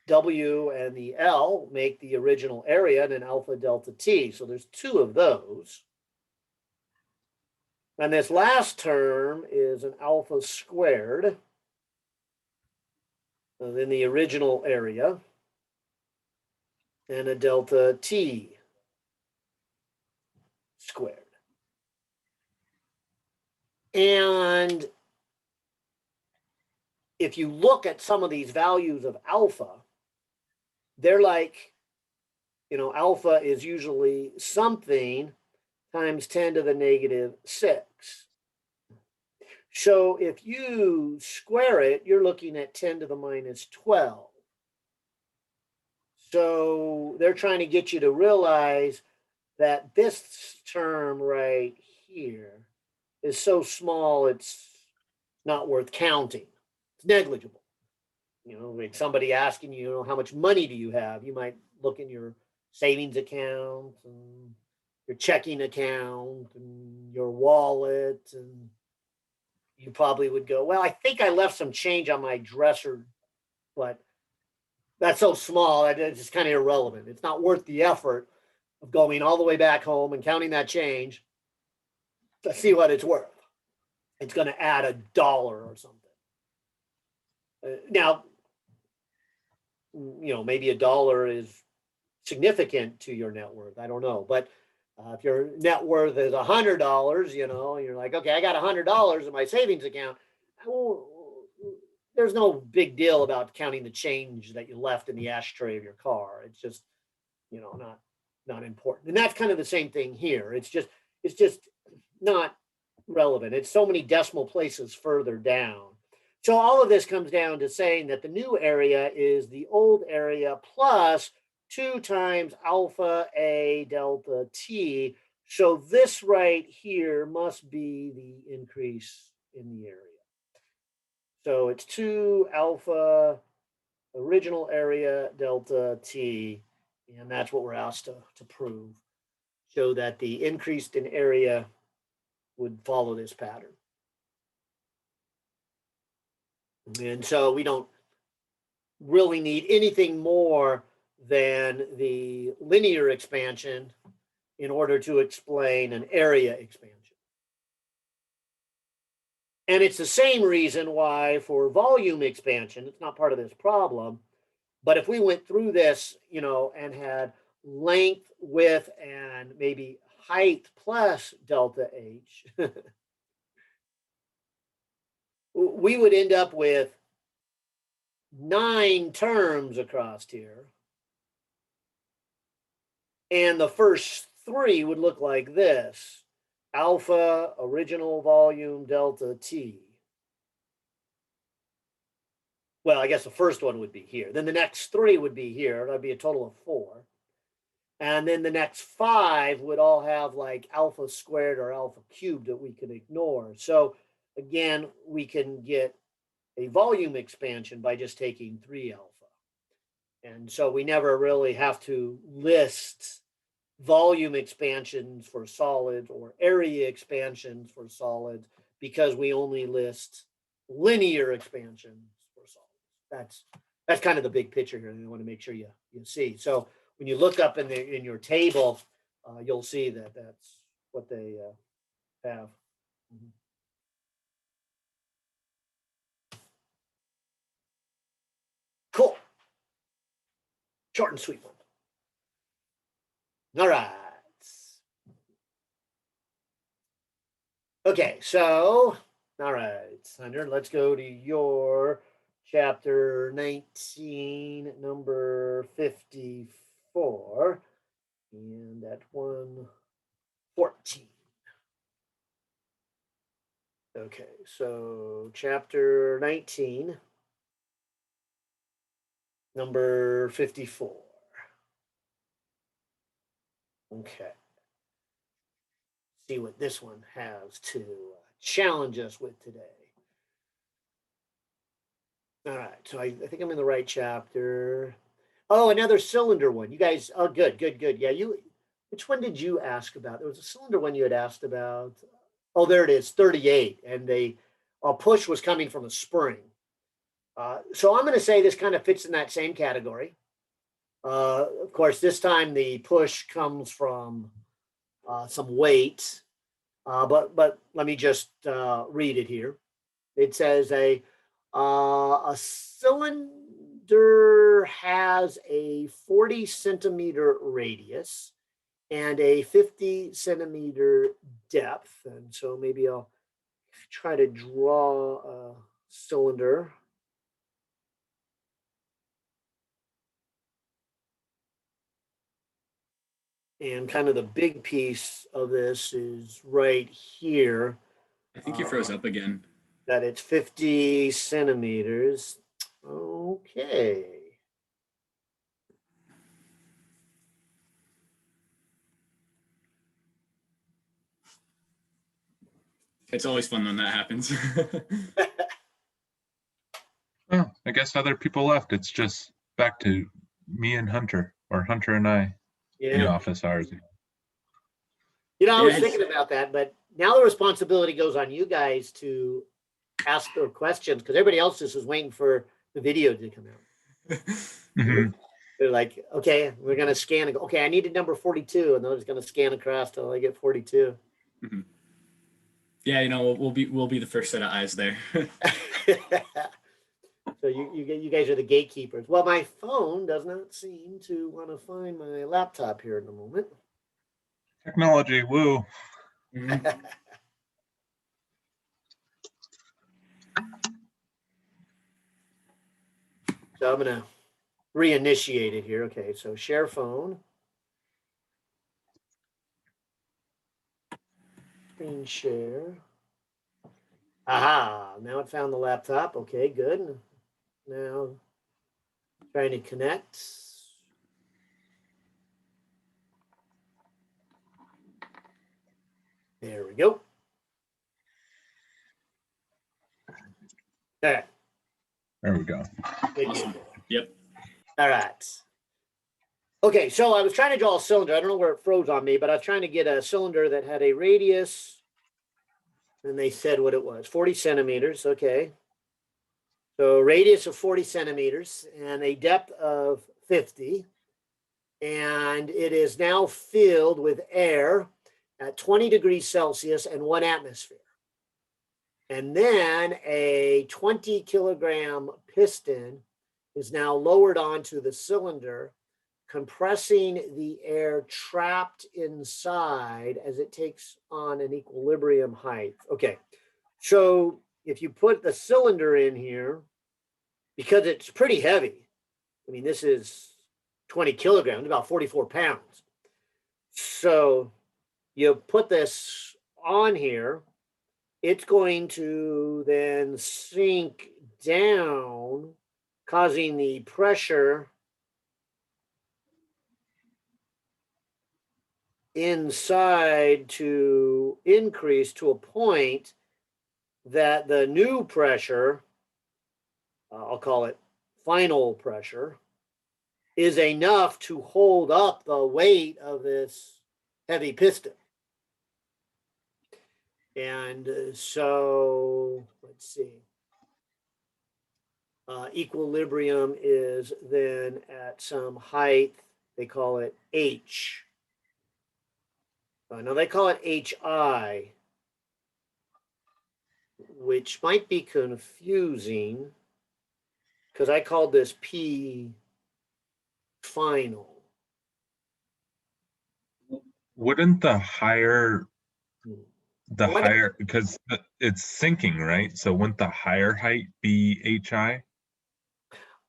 A: W and the L make the original area and an alpha delta T. So there's two of those. And this last term is an alpha squared. And then the original area and a delta T squared. And if you look at some of these values of alpha, they're like, alpha is usually something times 10 to the negative 6. So if you square it, you're looking at 10 to the minus 12. So they're trying to get you to realize that this term right here is so small, it's not worth counting. It's negligible. Like somebody asking you, how much money do you have? You might look in your savings account and your checking account and your wallet, and you probably would go, well, I think I left some change on my dresser, but that's so small that it's just kind of irrelevant. It's not worth the effort of going all the way back home and counting that change to see what it's worth. It's going to add $1 or something. Now, maybe $1 is significant to your net worth. I don't know. But if your net worth is $100, you're like, okay, I got $100 in my savings account. There's no big deal about counting the change that you left in the ashtray of your car. It's just, not important. And that's kind of the same thing here. It's just not relevant. It's so many decimal places further down. So all of this comes down to saying that the new area is the old area plus 2 times alpha A delta T. So this right here must be the increase in the area. So it's 2 alpha original area delta T, and that's what we're asked to prove. Show that the increased in area would follow this pattern. And so we don't really need anything more than the linear expansion in order to explain an area expansion. And it's the same reason why for volume expansion, it's not part of this problem, but if we went through this, and had length, width, and maybe height plus delta H, we would end up with 9 terms across here. And the first 3 would look like this: alpha, original volume, delta T. Well, I guess the first one would be here. Then the next 3 would be here. That'd be a total of 4. And then the next 5 would all have like alpha squared or alpha cubed that we could ignore. So again, we can get a volume expansion by just taking 3 alpha. And so we never really have to list volume expansions for solids or area expansions for solids because we only list linear expansions for solids. That's kind of the big picture here. And I want to make sure you see. So when you look up in your table, you'll see that that's what they have. Mhm. Cool. Short and sweet one. All right. Okay, so, all right, Sandra, let's go to your chapter 19, number 54, and at 114. Okay, so chapter 19, number 54. Okay. See what this one has to challenge us with today. All right, so I think I'm in the right chapter. Oh, another cylinder one. You guys, oh, good. Yeah, which one did you ask about? There was a cylinder one you had asked about. Oh, there it is, 38. And a push was coming from a spring. So I'm going to say this kind of fits in that same category. Of course, this time the push comes from some weight. But let me just read it here. It says a cylinder has a 40 centimeter radius and a 50 centimeter depth. And so maybe I'll try to draw a cylinder. And kind of the big piece of this is right here.
E: I think you froze up again.
A: That it's 50 centimeters. Okay.
E: It's always fun when that happens.
D: Oh, I guess other people left. It's just back to me and Hunter, or Hunter and I in
A: Yeah.
D: office hours.
A: I was
E: Yeah,
A: thinking about that, but now the responsibility goes on you guys to ask their questions because everybody else just is waiting for the video to come out.
D: Mhm.
A: They're like, okay, we're going to scan and go, okay, I needed number 42. And they're just going to scan across till I get 42.
E: Mhm. Yeah, we'll be the first set of eyes there.
A: So you guys are the gatekeepers. Well, my phone does not seem to want to find my laptop here in a moment.
D: Technology, woo.
E: Mhm.
A: So I'm going to reinitiate it here. Okay, so share phone. Screen share. Aha, now it found the laptop. Okay, good. Now trying to connect. There we go. All right.
D: There we go.
A: Good,
E: Awesome.
A: good.
E: Yep.
A: All right. Okay, so I was trying to draw a cylinder. I don't know where it froze on me, but I was trying to get a cylinder that had a radius, and they said what it was, 40 centimeters. Okay. So radius of 40 centimeters and a depth of 50. And it is now filled with air at 20 degrees Celsius and 1 atmosphere. And then a 20 kilogram piston is now lowered onto the cylinder, compressing the air trapped inside as it takes on an equilibrium height. Okay, so if you put the cylinder in here, because it's pretty heavy, I mean, this is 20 kilograms, about 44 pounds. So you put this on here, it's going to then sink down, causing the pressure inside to increase to a point that the new pressure, I'll call it final pressure, is enough to hold up the weight of this heavy piston. And so let's see. Equilibrium is then at some height, they call it H. Now they call it HI, which might be confusing because I called this P final.
D: Wouldn't the higher,
A: What?
D: because it's sinking, right? So wouldn't the higher height be HI?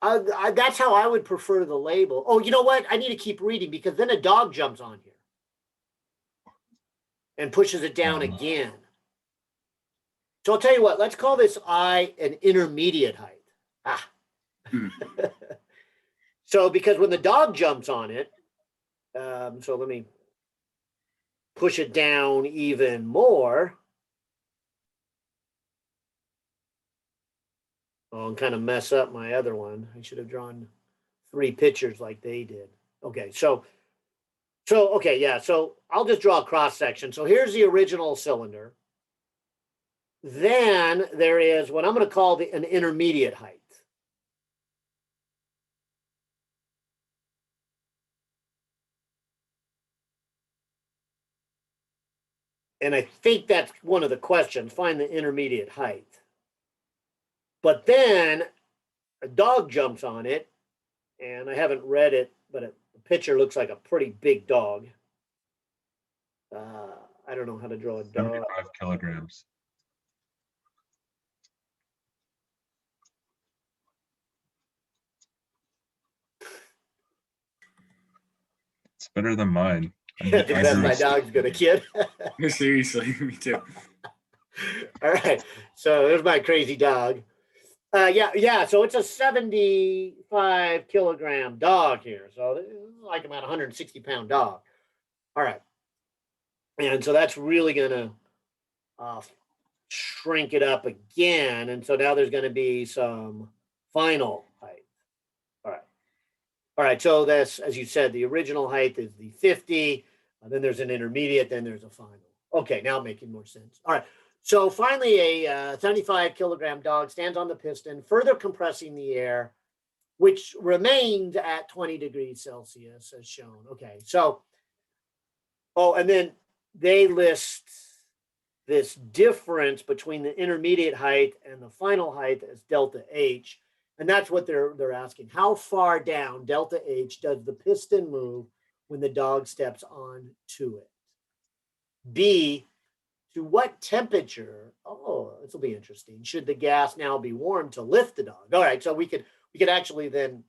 A: That's how I would prefer the label. Oh, you know what? I need to keep reading because then a dog jumps on here and pushes it down again. So I'll tell you what, let's call this I an intermediate height. Ah. So because when the dog jumps on it, so let me push it down even more. Oh, and kind of mess up my other one. I should have drawn 3 pictures like they did. Okay, so okay, yeah. So I'll just draw a cross section. So here's the original cylinder. Then there is what I'm going to call an intermediate height. And I think that's one of the questions, find the intermediate height. But then a dog jumps on it, and I haven't read it, but the picture looks like a pretty big dog. I don't know how to draw a dog.
D: 75 kilograms. It's better than mine.
A: The best my dog's gonna get.
E: Seriously, me too.
A: All right, so there's my crazy dog. Yeah. So it's a 75 kilogram dog here. So it's like about 160-pound dog. All right, and so that's really gonna shrink it up again, and so now there's going to be some final height. All right. So that's, as you said, the original height is the 50. Then there's an intermediate. Then there's a final. Okay, now making more sense. All right. So finally, a 75 kilogram dog stands on the piston, further compressing the air, which remains at 20 degrees Celsius as shown. Okay. So, and then they list this difference between the intermediate height and the final height as delta H. And that's what they're asking. How far down delta H does the piston move when the dog steps on to it? B, to what temperature? Oh, this will be interesting. Should the gas now be warm to lift the dog? All right, so we could actually then,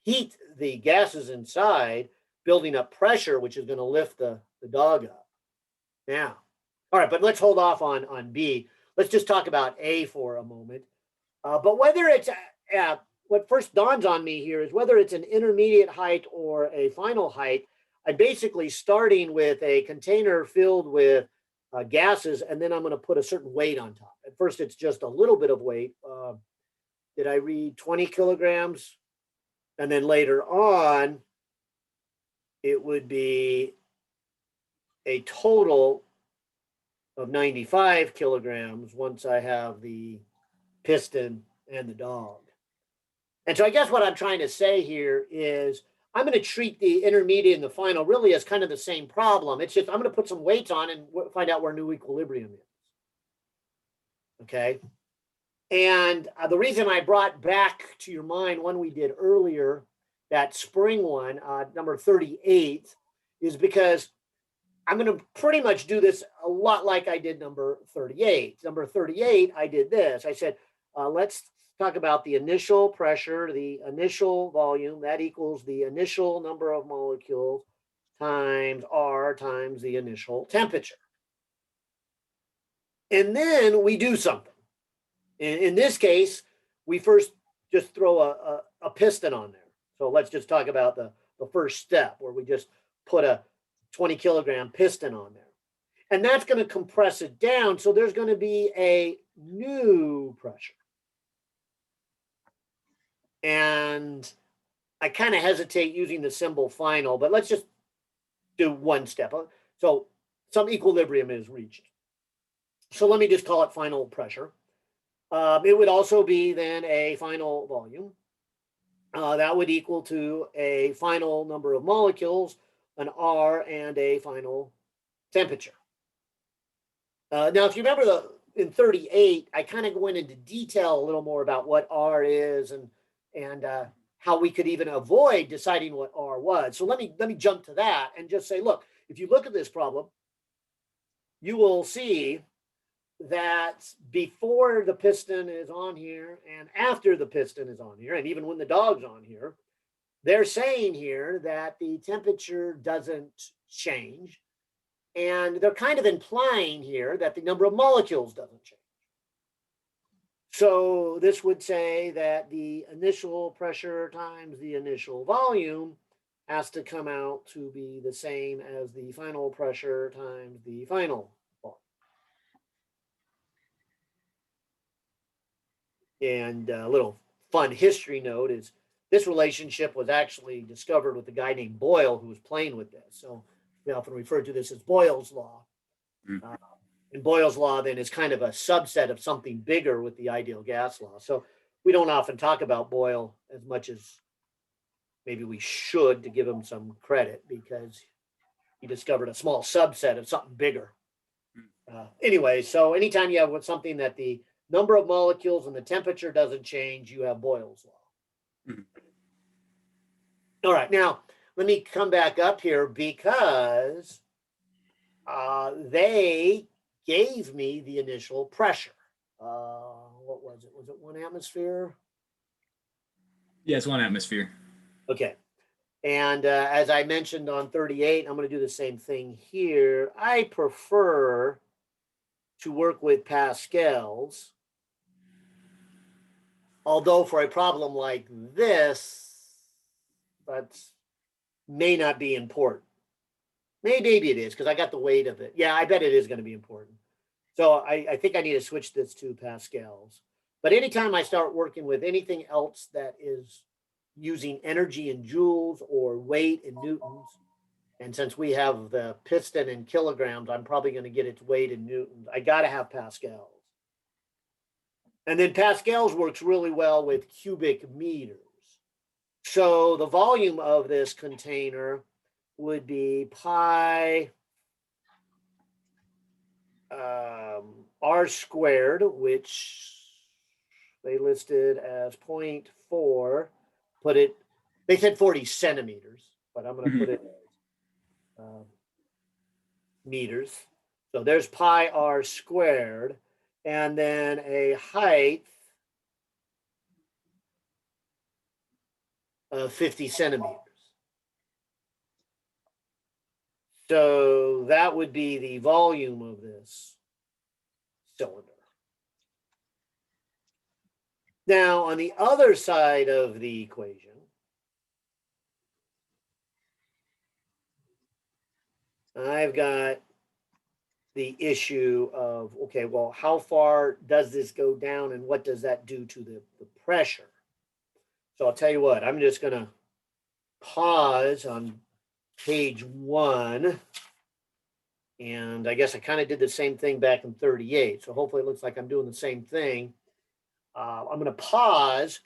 A: heat the gases inside, building up pressure, which is going to lift the dog up. Now, all right, but let's hold off on B. Let's just talk about A for a moment. But whether it's what first dawns on me here is whether it's an intermediate height or a final height, I'm basically starting with a container filled with gases, and then I'm going to put a certain weight on top. At first, it's just a little bit of weight. Did I read 20 kilograms? And then later on, it would be a total of 95 kilograms once I have the piston and the dog. And so I guess what I'm trying to say here is I'm going to treat the intermediate and the final really as kind of the same problem. It's just I'm going to put some weights on and find out where new equilibrium is. Okay. And the reason I brought back to your mind one we did earlier, that spring one, number 38, is because I'm going to pretty much do this a lot like I did number 38. Number 38, I did this. I said, let's talk about the initial pressure, the initial volume, that equals the initial number of molecules times R times the initial temperature. And then we do something. In this case, we first just throw a piston on there. So let's just talk about the first step where we just put a 20 kilogram piston on there. And that's going to compress it down. So there's going to be a new pressure. And I kind of hesitate using the symbol final, but let's just do one step. So some equilibrium is reached. So let me just call it final pressure. It would also be then a final volume. That would equal to a final number of molecules, an R, and a final temperature. Now, if you remember in 38, I kind of went into detail a little more about what R is and how we could even avoid deciding what R was. So let me jump to that and just say, look, if you look at this problem, you will see that before the piston is on here and after the piston is on here, and even when the dog's on here, they're saying here that the temperature doesn't change. And they're kind of implying here that the number of molecules doesn't change. So this would say that the initial pressure times the initial volume has to come out to be the same as the final pressure times the final volume. And a little fun history note is this relationship was actually discovered with a guy named Boyle who was playing with this. So we often refer to this as Boyle's law. And Boyle's law then is kind of a subset of something bigger with the ideal gas law. So we don't often talk about Boyle as much as maybe we should, to give him some credit, because he discovered a small subset of something bigger. Anyway, so anytime you have something that the number of molecules and the temperature doesn't change, you have Boyle's law. All right, now let me come back up here because they gave me the initial pressure. What was it? Was it 1 atmosphere?
E: Yeah, it's 1 atmosphere.
A: Okay. And as I mentioned on 38, I'm going to do the same thing here. I prefer to work with pascals. Although for a problem like this, that may not be important. Maybe it is, because I got the weight of it. Yeah, I bet it is going to be important. So I think I need to switch this to pascals. But anytime I start working with anything else that is using energy in joules or weight in newtons, and since we have the piston in kilograms, I'm probably going to get its weight in newtons. I got to have pascals. And then pascals works really well with cubic meters. So the volume of this container would be pi r squared, which they listed as 0.4. They said 40 centimeters, but I'm going to put it as meters. So there's pi r squared, and then a height of 50 centimeters. So that would be the volume of this cylinder. Now, on the other side of the equation, I've got the issue of, okay, well, how far does this go down and what does that do to the pressure? So I'll tell you what, I'm just going to pause on page 1. And I guess I kind of did the same thing back in 38. So hopefully it looks like I'm doing the same thing. I'm going to pause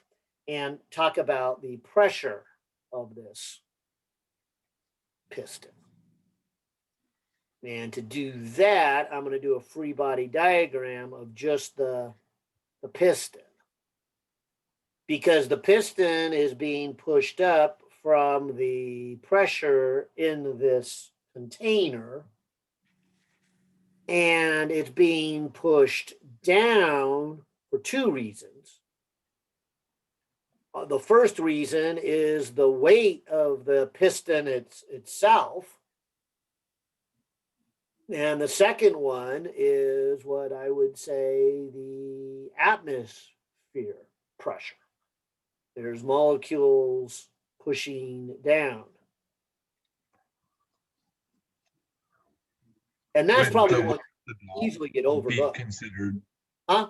A: and talk about the pressure of this piston. And to do that, I'm going to do a free body diagram of just the piston. Because the piston is being pushed up from the pressure in this container, and it's being pushed down for 2 reasons. The first reason is the weight of the piston itself. And the second one is what I would say the atmosphere pressure. There's molecules pushing down. And that's
D: Would
A: probably
D: the
A: the one
D: weight of the dog
A: easily get
D: be
A: overlooked.
D: considered?
A: Huh?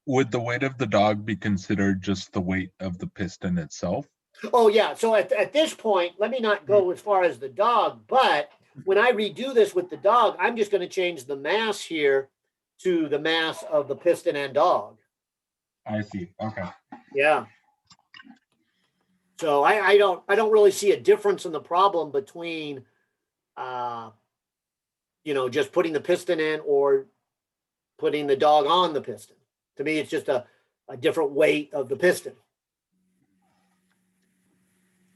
D: Would the weight of the dog be considered just the weight of the piston itself?
A: Oh, yeah. So at this point, let me not go as far as the dog, but when I redo this with the dog, I'm just going to change the mass here to the mass of the piston and dog.
D: I see. Okay.
A: Yeah. So I don't really see a difference in the problem between, just putting the piston in or putting the dog on the piston. To me, it's just a different weight of the piston.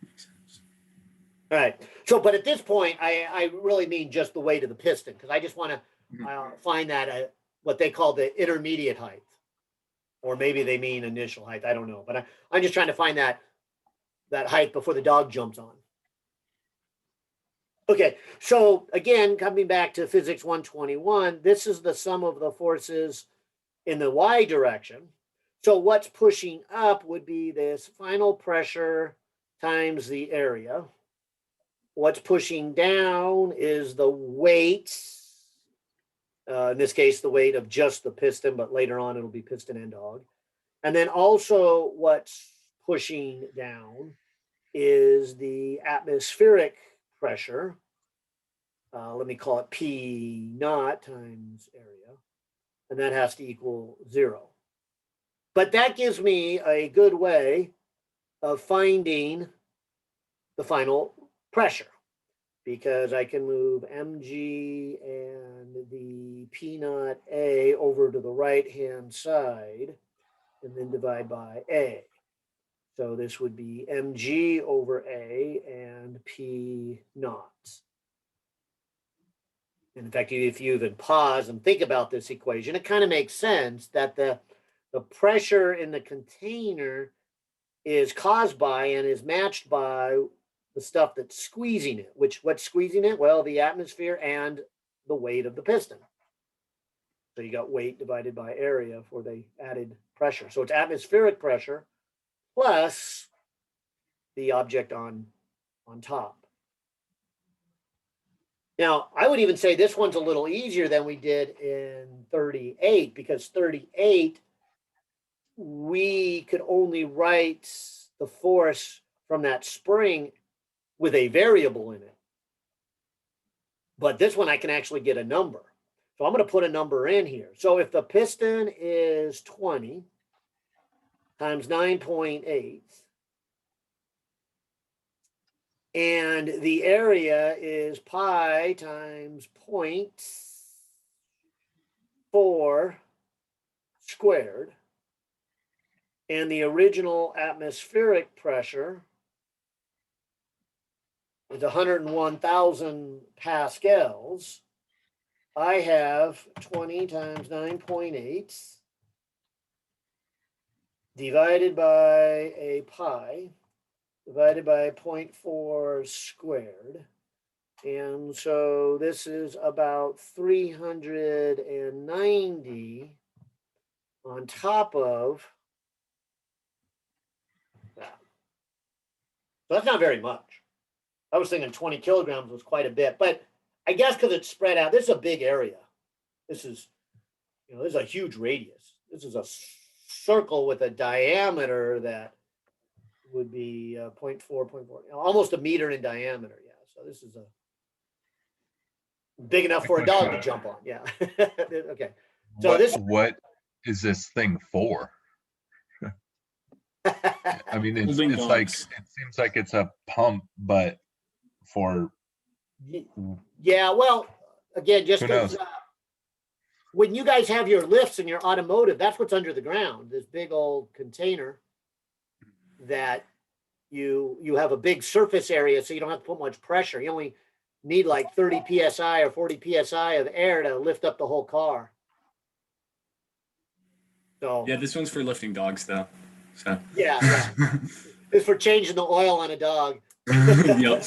E: Makes sense.
A: All right. So, but at this point, I really mean just the weight of the piston because I just want to find that what they call the intermediate height, or maybe they mean initial height. I don't know, but I'm just trying to find that height before the dog jumps on. Okay. So again, coming back to physics 121, this is the sum of the forces in the y direction. So what's pushing up would be this final pressure times the area. What's pushing down is the weight. In this case, the weight of just the piston, but later on it'll be piston and dog. And then also what's pushing down is the atmospheric pressure. Let me call it P naught times area. And that has to equal 0. But that gives me a good way of finding the final pressure, because I can move mg and the P naught A over to the right-hand side and then divide by A. So this would be mg over A and P naught. And in fact, if you even pause and think about this equation, it kind of makes sense that the pressure in the container is caused by and is matched by the stuff that's squeezing it. What's squeezing it? Well, the atmosphere and the weight of the piston. So you got weight divided by area for the added pressure. So it's atmospheric pressure plus the object on top. Now, I would even say this one's a little easier than we did in 38, because 38, we could only write the force from that spring with a variable in it. But this one, I can actually get a number. So I'm going to put a number in here. So if the piston is 20 times 9.8, and the area is pi times 0.4 squared, and the original atmospheric pressure is 101,000 pascals, I have 20 times 9.8 divided by a pi divided by 0.4 squared. And so this is about 390 on top of that. So that's not very much. I was thinking 20 kilograms was quite a bit, but I guess because it's spread out, this is a big area. This is, this is a huge radius. This is a circle with a diameter that would be 0.4, almost a meter in diameter. Yeah. So this is a big enough for a dog to jump on. Yeah. Okay. So
D: what is this thing for? I mean, it's
E: Holding
D: like,
E: dogs.
D: it seems like it's a pump, but for
A: yeah. Well, again, just
D: who knows?
A: because when you guys have your lifts and your automotive, that's what's under the ground. This big old container that you have a big surface area, so you don't have to put much pressure. You only need like 30 psi or 40 psi of air to lift up the whole car. So
E: Yeah, this one's for lifting dogs, though. So
A: yeah. It's for changing the oil on a dog.
E: Yep.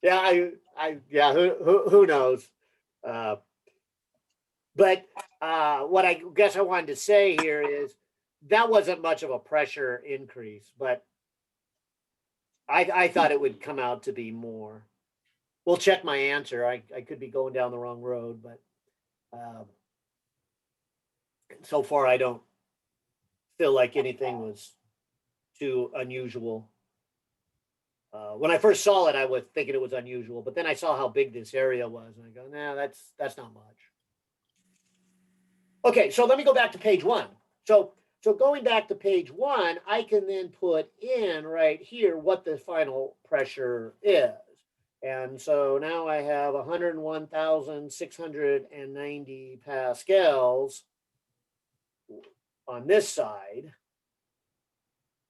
A: Yeah, yeah. Who knows? But what I guess I wanted to say here is that wasn't much of a pressure increase, but I thought it would come out to be more. We'll check my answer. I could be going down the wrong road, but so far I don't feel like anything was too unusual. When I first saw it, I was thinking it was unusual, but then I saw how big this area was, and I go, nah, that's not much. Okay, so let me go back to page 1. So going back to page 1, I can then put in right here what the final pressure is. And so now I have 101,690 pascals on this side.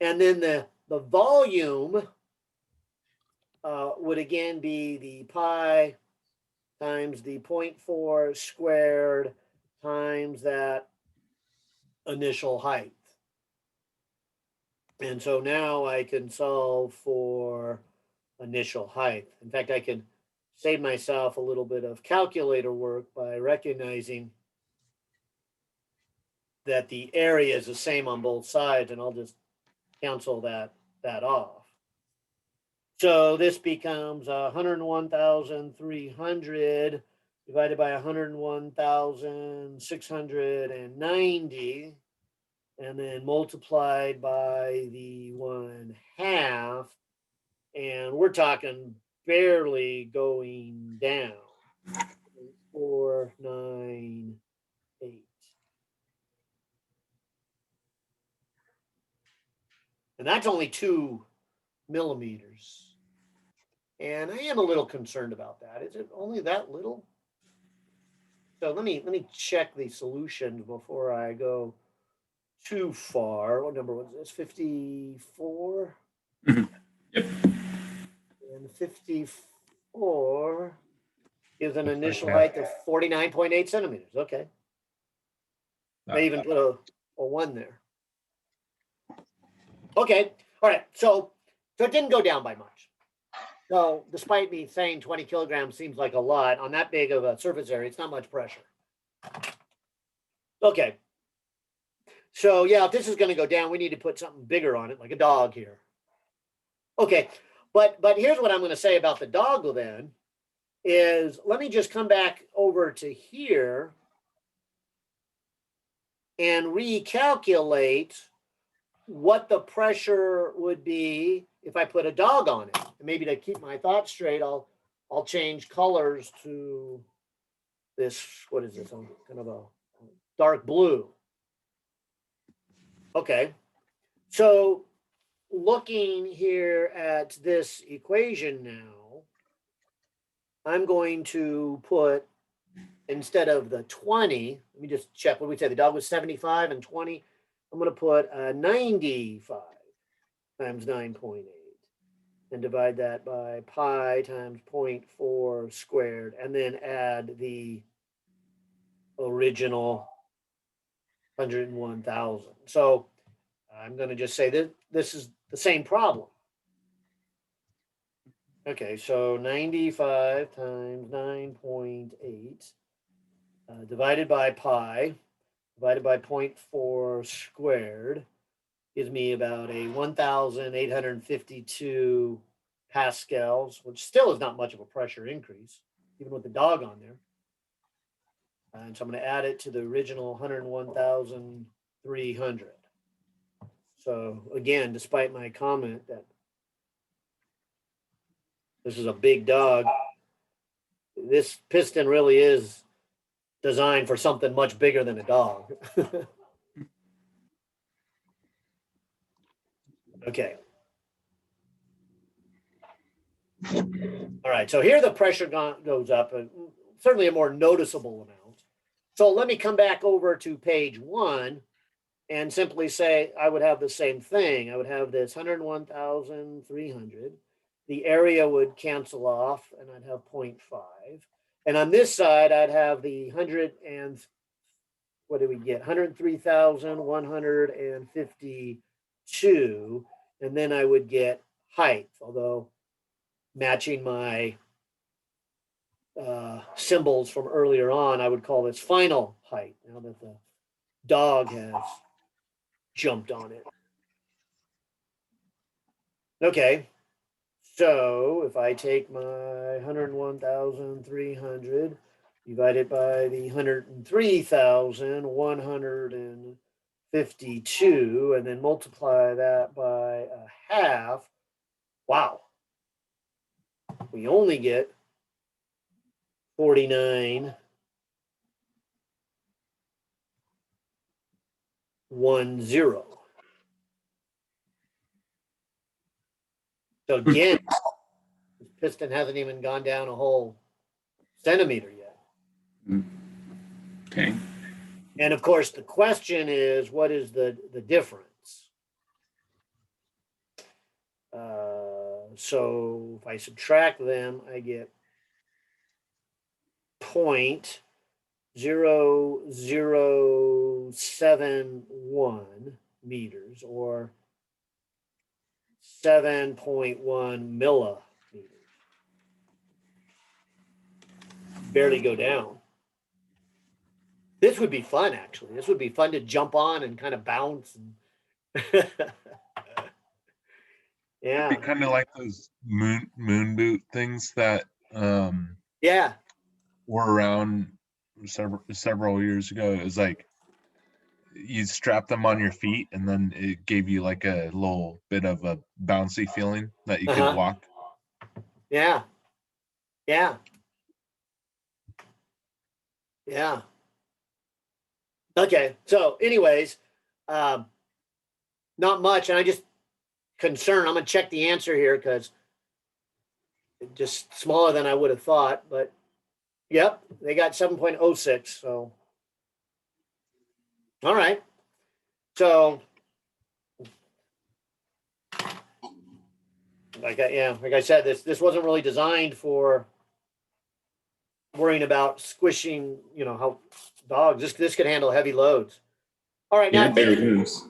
A: And then the volume would again be the pi times the 0.4 squared times that initial height. And so now I can solve for initial height. In fact, I can save myself a little bit of calculator work by recognizing that the area is the same on both sides, and I'll just cancel that off. So this becomes 101,300 divided by 101,690, and then multiplied by the 1/2, and we're talking barely going down. 498. And that's only 2 millimeters. And I am a little concerned about that. Is it only that little? So let me check the solution before I go too far. What number was this? 54?
E: Mhm. Yep.
A: And 54 is an
D: Looks like
A: initial
D: that.
A: height of 49.8 centimeters. Okay. They even put a 1 there. Okay. All right. So it didn't go down by much. So despite me saying 20 kilograms seems like a lot, on that big of a surface area, it's not much pressure. Okay. So yeah, if this is going to go down, we need to put something bigger on it, like a dog here. Okay. But here's what I'm going to say about the dog then, is let me just come back over to here and recalculate what the pressure would be if I put a dog on it. And maybe to keep my thoughts straight, I'll change colors to this, what is this, kind of a dark blue. Okay, so looking here at this equation now, I'm going to put, instead of the 20, let me just check what we said. The dog was 75 and 20. I'm going to put 95 times 9.8 and divide that by pi times 0.4 squared, and then add the original 101,000. So I'm going to just say that this is the same problem. Okay, so 95 times 9.8 divided by pi divided by 0.4 squared gives me about a 1,852 pascals, which still is not much of a pressure increase, even with the dog on there. And so I'm going to add it to the original 101,300. So again, despite my comment that this is a big dog, this piston really is designed for something much bigger than a dog. Okay. All right, so here the pressure goes up, certainly a more noticeable amount. So let me come back over to page 1 and simply say I would have the same thing. I would have this 101,300. The area would cancel off, and I'd have 0.5. And on this side, I'd have the 100 and what do we get? 103,152. And then I would get height, although matching my symbols from earlier on, I would call this final height now that the dog has jumped on it. Okay, so if I take my 101,300 divided by the 103,152, 52 and then multiply that by a half, wow. We only get 49 10. So again, this piston hasn't even gone down a whole centimeter yet.
E: Okay.
A: And of course, the question is, what is the difference? So if I subtract them, I get 0.0071 meters, or 7.1 millimeters. Barely go down. This would be fun, actually. This would be fun to jump on and kind of bounce. And
D: It'd be
A: yeah,
D: kind of like those moon boot things that
A: yeah,
D: were around several years ago. It was like you strap them on your feet, and then it gave you like a little bit of a bouncy feeling that you could walk.
A: yeah, yeah, yeah. Okay, so anyways, not much, and I just concerned. I'm gonna check the answer here because just smaller than I would have thought, but yep, they got 7.06. So, all right. So, like I said, this wasn't really designed for worrying about squishing. You know how dogs. This could handle heavy loads. All right,
E: Yeah,
A: now
E: it barely moves.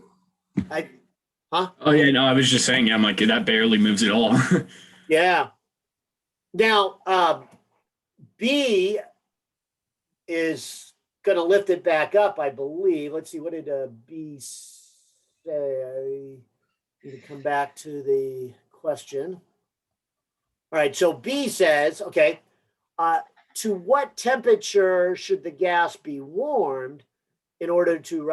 A: huh?
E: Oh yeah, no, I was just saying, yeah, I'm like, that barely moves at all.
A: Yeah. Now, B is going to lift it back up, I believe. Let's see, what did B say? I need to come back to the question. All right, so B says, okay, to what temperature should the gas be warmed in order to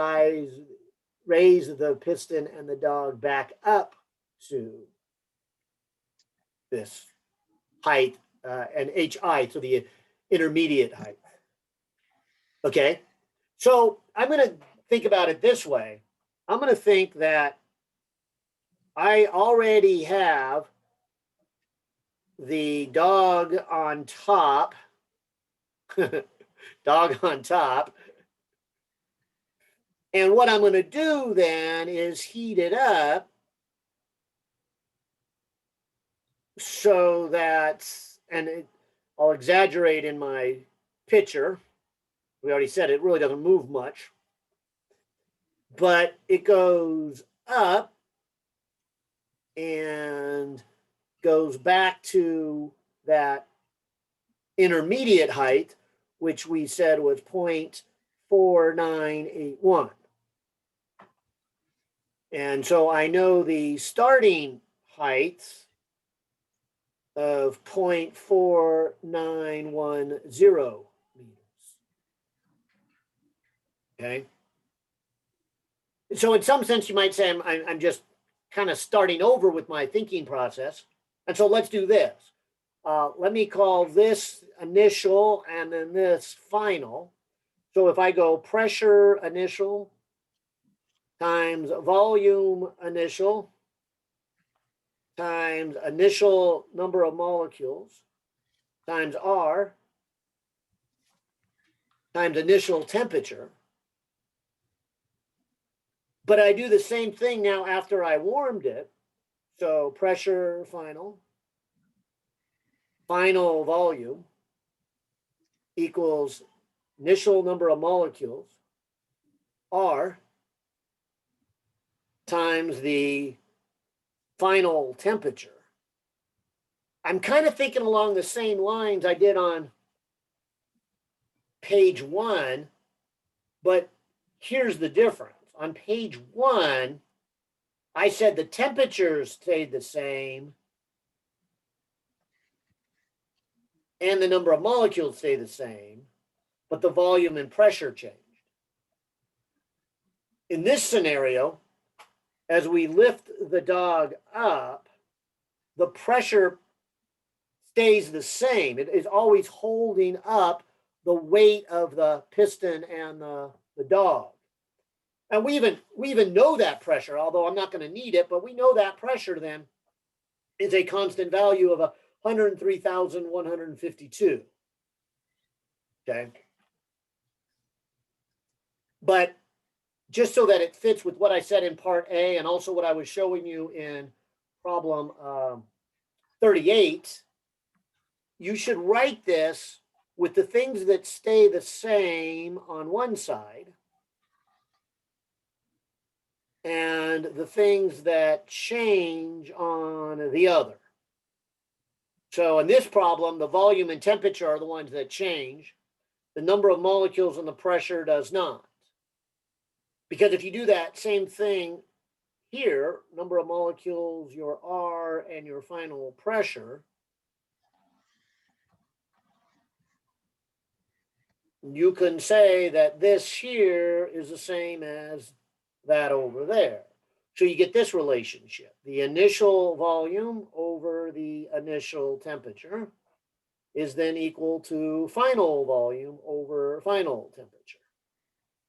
A: raise the piston and the dog back up to this height and HI, to the intermediate height? Okay, so I'm going to think about it this way. I'm going to think that I already have the dog on top, dog on top. And what I'm going to do then is heat it up so that, I'll exaggerate in my picture. We already said it really doesn't move much, but it goes up and goes back to that intermediate height, which we said was 0.4981. And so I know the starting height of 0.4910 meters. Okay. So in some sense, you might say I'm just kind of starting over with my thinking process. And so let's do this. Let me call this initial and then this final. So if I go pressure initial times volume initial times initial number of molecules times R times initial temperature. But I do the same thing now after I warmed it. So pressure final volume equals initial number of molecules, R, times the final temperature. I'm kind of thinking along the same lines I did on page 1, but here's the difference. On page 1, I said the temperatures stayed the same and the number of molecules stay the same, but the volume and pressure changed. in this scenario, as we lift the dog up, the pressure stays the same. It is always holding up the weight of the piston and the dog. And we even know that pressure, although I'm not going to need it, but we know that pressure then is a constant value of 103,152. Okay. But just so that it fits with what I said in part A and also what I was showing you in problem 38, you should write this with the things that stay the same on one side and the things that change on the other. So in this problem, the volume and temperature are the ones that change. The number of molecules and the pressure does not. Because if you do that same thing here, number of molecules, your R, and your final pressure, you can say that this here is the same as that over there. So you get this relationship. The initial volume over the initial temperature is then equal to final volume over final temperature.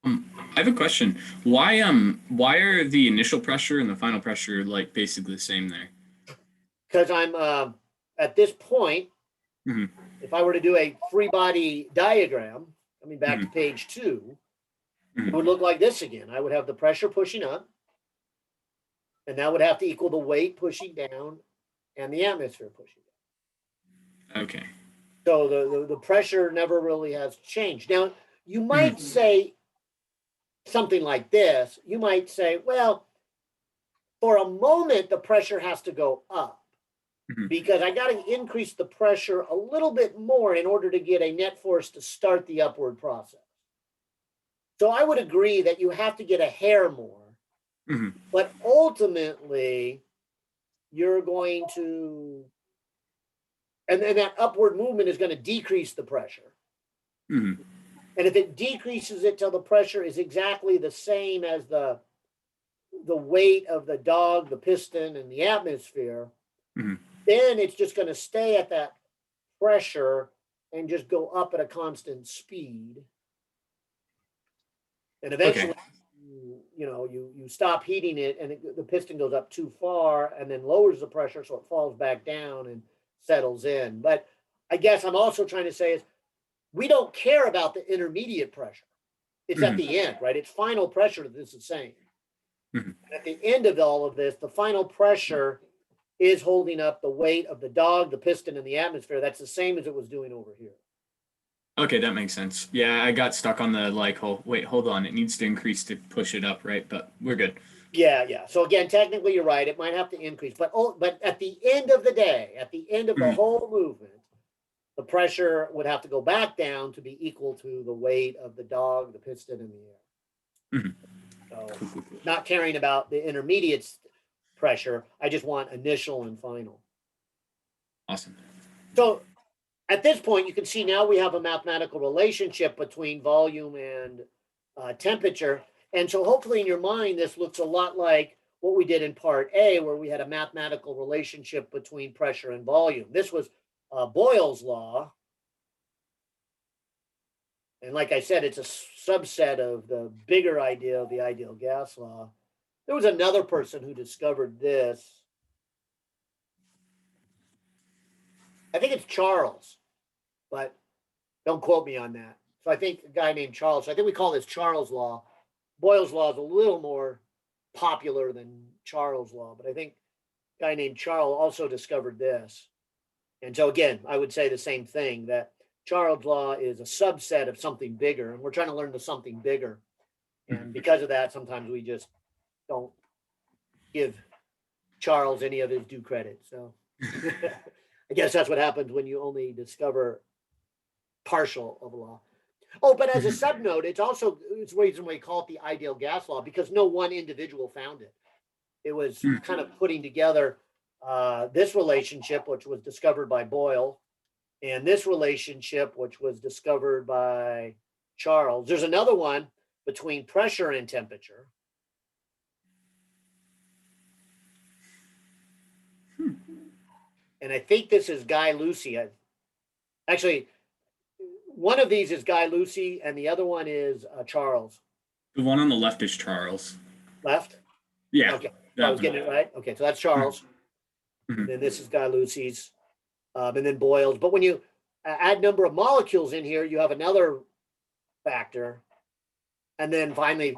E: I have a question. Why are the initial pressure and the final pressure like basically the same there?
A: Because I'm at this point,
E: Mhm.
A: if I were to do a free body diagram, coming back to
E: Mhm.
A: page 2, it
E: Mhm.
A: would look like this again. I would have the pressure pushing up, and that would have to equal the weight pushing down and the atmosphere pushing down.
E: Okay.
A: So the pressure never really has changed. Now, you might say something like this. You might say, well, for a moment, the pressure has to go up
E: Mhm.
A: because I got to increase the pressure a little bit more in order to get a net force to start the upward process. So I would agree that you have to get a hair more,
E: Mhm.
A: but ultimately you're going to, and that upward movement is going to decrease the pressure.
E: Mhm.
A: And if it decreases it till the pressure is exactly the same as the weight of the dog, the piston, and the atmosphere,
E: Mhm.
A: then it's just going to stay at that pressure and just go up at a constant speed. And eventually,
E: Okay.
A: you stop heating it, and the piston goes up too far, and then lowers the pressure, so it falls back down and settles in. But I guess I'm also trying to say is we don't care about the intermediate pressure. It's at the end, right? It's final pressure that this is saying.
E: Mhm.
A: At the end of all of this, the final pressure is holding up the weight of the dog, the piston, and the atmosphere. That's the same as it was doing over here.
E: Okay, that makes sense. Yeah, I got stuck on the like, oh, wait, hold on. It needs to increase to push it up, right? But we're good.
A: Yeah. So again, technically you're right. It might have to increase, but at the end of the day, at the end of the
E: Mhm.
A: whole movement, the pressure would have to go back down to be equal to the weight of the dog, the piston, and the air.
E: Mhm.
A: So
E: Cool.
A: not caring about the intermediate pressure. I just want initial and final.
E: Awesome.
A: So at this point, you can see now we have a mathematical relationship between volume and temperature. And so hopefully in your mind, this looks a lot like what we did in part A, where we had a mathematical relationship between pressure and volume. This was Boyle's law. And like I said, it's a subset of the bigger idea of the ideal gas law. There was another person who discovered this. I think it's Charles, but don't quote me on that. So I think a guy named Charles. So I think we call this Charles' law. Boyle's law is a little more popular than Charles' law, but I think a guy named Charles also discovered this. And so again, I would say the same thing, that Charles' law is a subset of something bigger, and we're trying to learn the something bigger. And because of that, sometimes we just don't give Charles any of his due credit. So I guess that's what happens when you only discover partial of a law. Oh, but as a subnote, it's the reason we call it the ideal gas law, because no one individual found it. It was kind of putting together this relationship, which was discovered by Boyle, and this relationship, which was discovered by Charles. There's another one between pressure and temperature, and I think this is Guy Lucy. Actually, one of these is Guy Lucy, and the other one is Charles.
E: The one on the left is Charles.
A: Left?
E: Yeah.
A: Okay,
E: that
A: I was
E: one.
A: getting it right. Okay, so that's Charles.
E: Mhm.
A: And then this is Guy Lucy's, and then Boyle's. But when you add number of molecules in here, you have another factor. And then finally,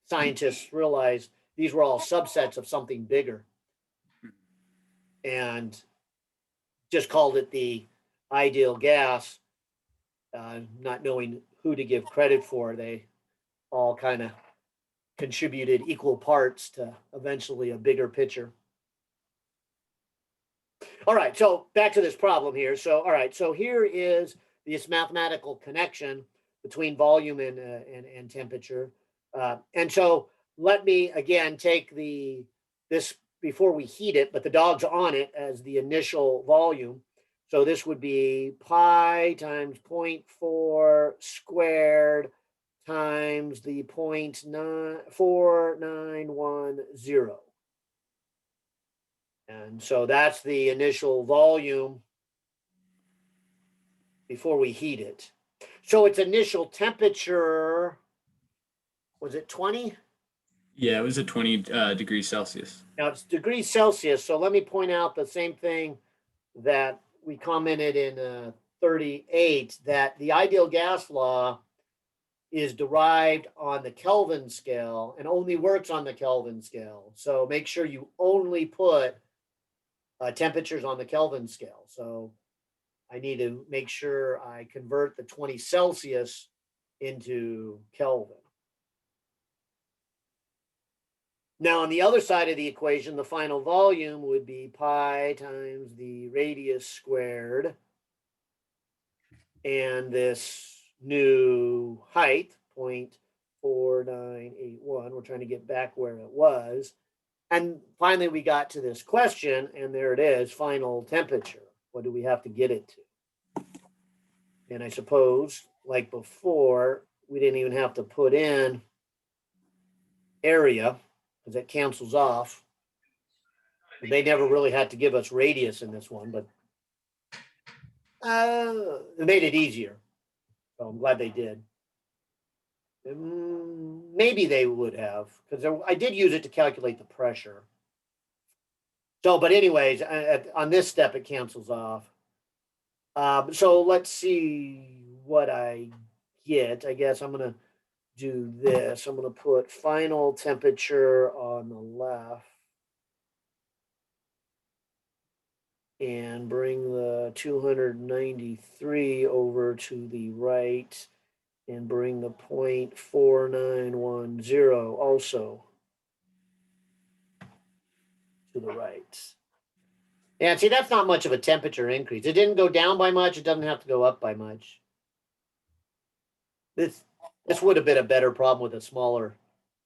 A: scientists realized these were all subsets of something bigger, and just called it the ideal gas, not knowing who to give credit for. They all kind of contributed equal parts to eventually a bigger picture. All right, so back to this problem here. So, all right, so here is this mathematical connection between volume and temperature. And so let me again take this before we heat it, but the dog's on it as the initial volume. So this would be pi times 0.4 squared times the 0.4910. And so that's the initial volume before we heat it. So its initial temperature, was it 20?
E: Yeah, it was at 20 degrees Celsius.
A: Now it's degrees Celsius. So let me point out the same thing that we commented in 38, that the ideal gas law is derived on the Kelvin scale and only works on the Kelvin scale. So make sure you only put temperatures on the Kelvin scale. So I need to make sure I convert the 20 Celsius into Kelvin. Now, on the other side of the equation, the final volume would be pi times the radius squared, and this new height, 0.4981. We're trying to get back where it was. And finally, we got to this question, and there it is, final temperature. What do we have to get it to? And I suppose, like before, we didn't even have to put in area, because that cancels off. They never really had to give us radius in this one, but it made it easier. So I'm glad they did. Maybe they would have, because I did use it to calculate the pressure. So, but anyways, on this step, it cancels off. So let's see what I get. I guess I'm going to do this. I'm going to put final temperature on the left and bring the 293 over to the right and bring the 0.4910 also to the right. And see, that's not much of a temperature increase. It didn't go down by much. It doesn't have to go up by much. This would have been a better problem with a smaller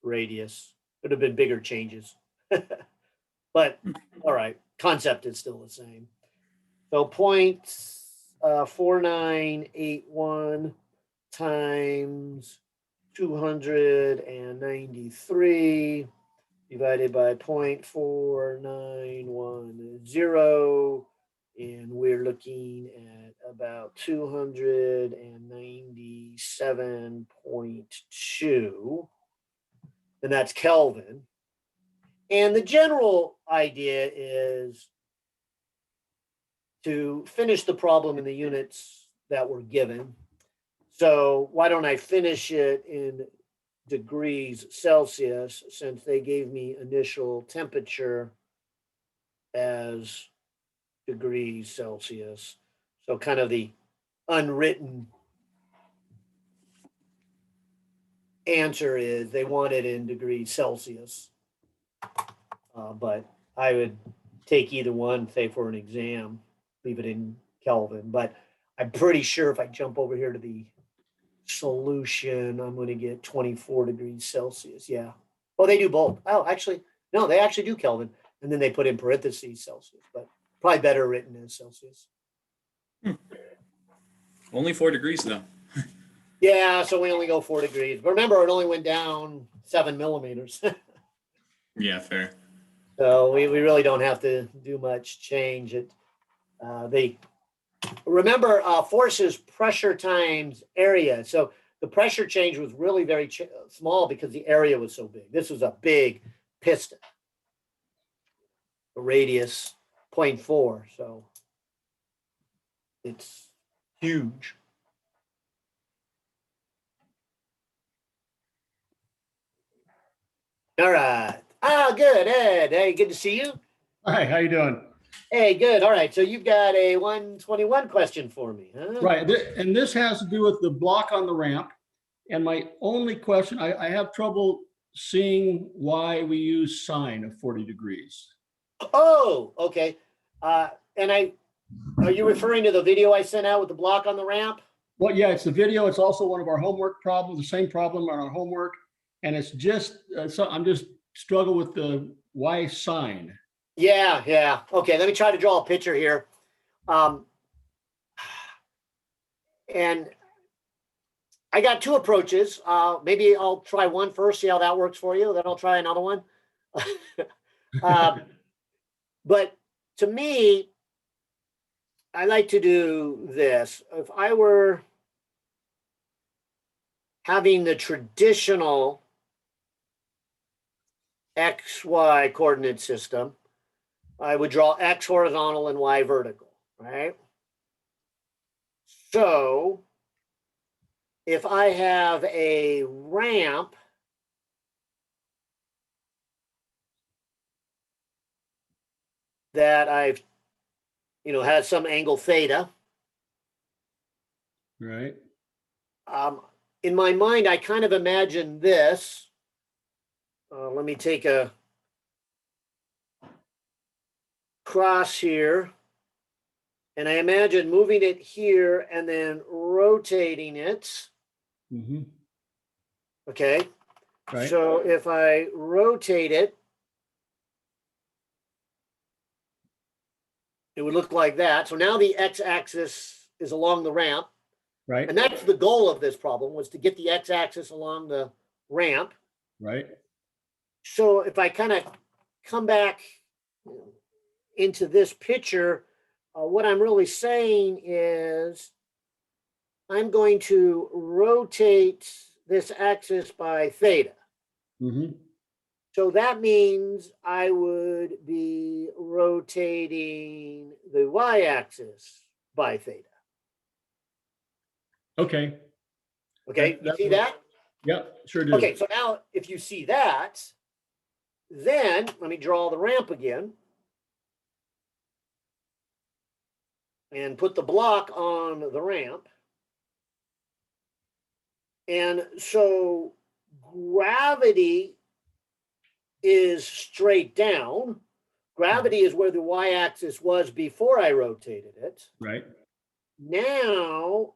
A: radius. It would have been bigger changes. But all right, concept is still the same. So 0.4981 times 293 divided by 0.4910, and we're looking at about 297.2, and that's Kelvin. And the general idea is to finish the problem in the units that were given. So why don't I finish it in degrees Celsius, since they gave me initial temperature as degrees Celsius. So kind of the unwritten answer is they want it in degrees Celsius. But I would take either one, say for an exam, leave it in Kelvin. But I'm pretty sure if I jump over here to the solution, I'm going to get 24 degrees Celsius. Yeah. Oh, they do both. Oh, actually, no, they actually do Kelvin. And then they put in parentheses Celsius, but probably better written as Celsius.
E: Only 4 degrees though.
A: Yeah, so we only go 4 degrees. But remember, it only went down 7 millimeters.
E: Yeah, fair.
A: So we really don't have to do much change. They remember force is pressure times area. So the pressure change was really very small because the area was so big. This was a big piston. The radius 0.4, so it's huge. All right. Ah, good, Ed. Hey, good to see you.
F: Hi, how you doing?
A: Hey, good. All right. So you've got a 121 question for me, huh?
F: Right, and this has to do with the block on the ramp. And my only question, I have trouble seeing why we use sine of 40 degrees.
A: Oh, okay. Are you referring to the video I sent out with the block on the ramp?
F: Well, yeah, it's the video. It's also one of our homework problems, the same problem on our homework. And it's just, so I'm just struggle with the why sine.
A: Yeah, yeah. Okay, let me try to draw a picture here. And I got two approaches. Maybe I'll try one first, see how that works for you. Then I'll try another one. But to me, I like to do this. If I were having the traditional XY coordinate system, I would draw X horizontal and Y vertical, right? So if I have a ramp that I've, has some angle theta,
F: Right,
A: in my mind, I kind of imagine this. Let me take a cross here. And I imagine moving it here and then rotating it.
F: mm-hmm.
A: Okay.
F: Right,
A: So if I rotate it, it would look like that. So now the x-axis is along the ramp.
F: right,
A: And that's the goal of this problem, was to get the x-axis along the ramp.
F: right,
A: So if I kind of come back into this picture, what I'm really saying is I'm going to rotate this axis by theta.
F: mm-hmm.
A: So that means I would be rotating the y-axis by theta.
F: Okay.
A: Okay, you
F: That's
A: see
F: what-
A: that?
F: Yeah, sure do.
A: Okay, so now if you see that, then let me draw the ramp again and put the block on the ramp. And so gravity is straight down. Gravity is where the y-axis was before I rotated it.
F: Right,
A: Now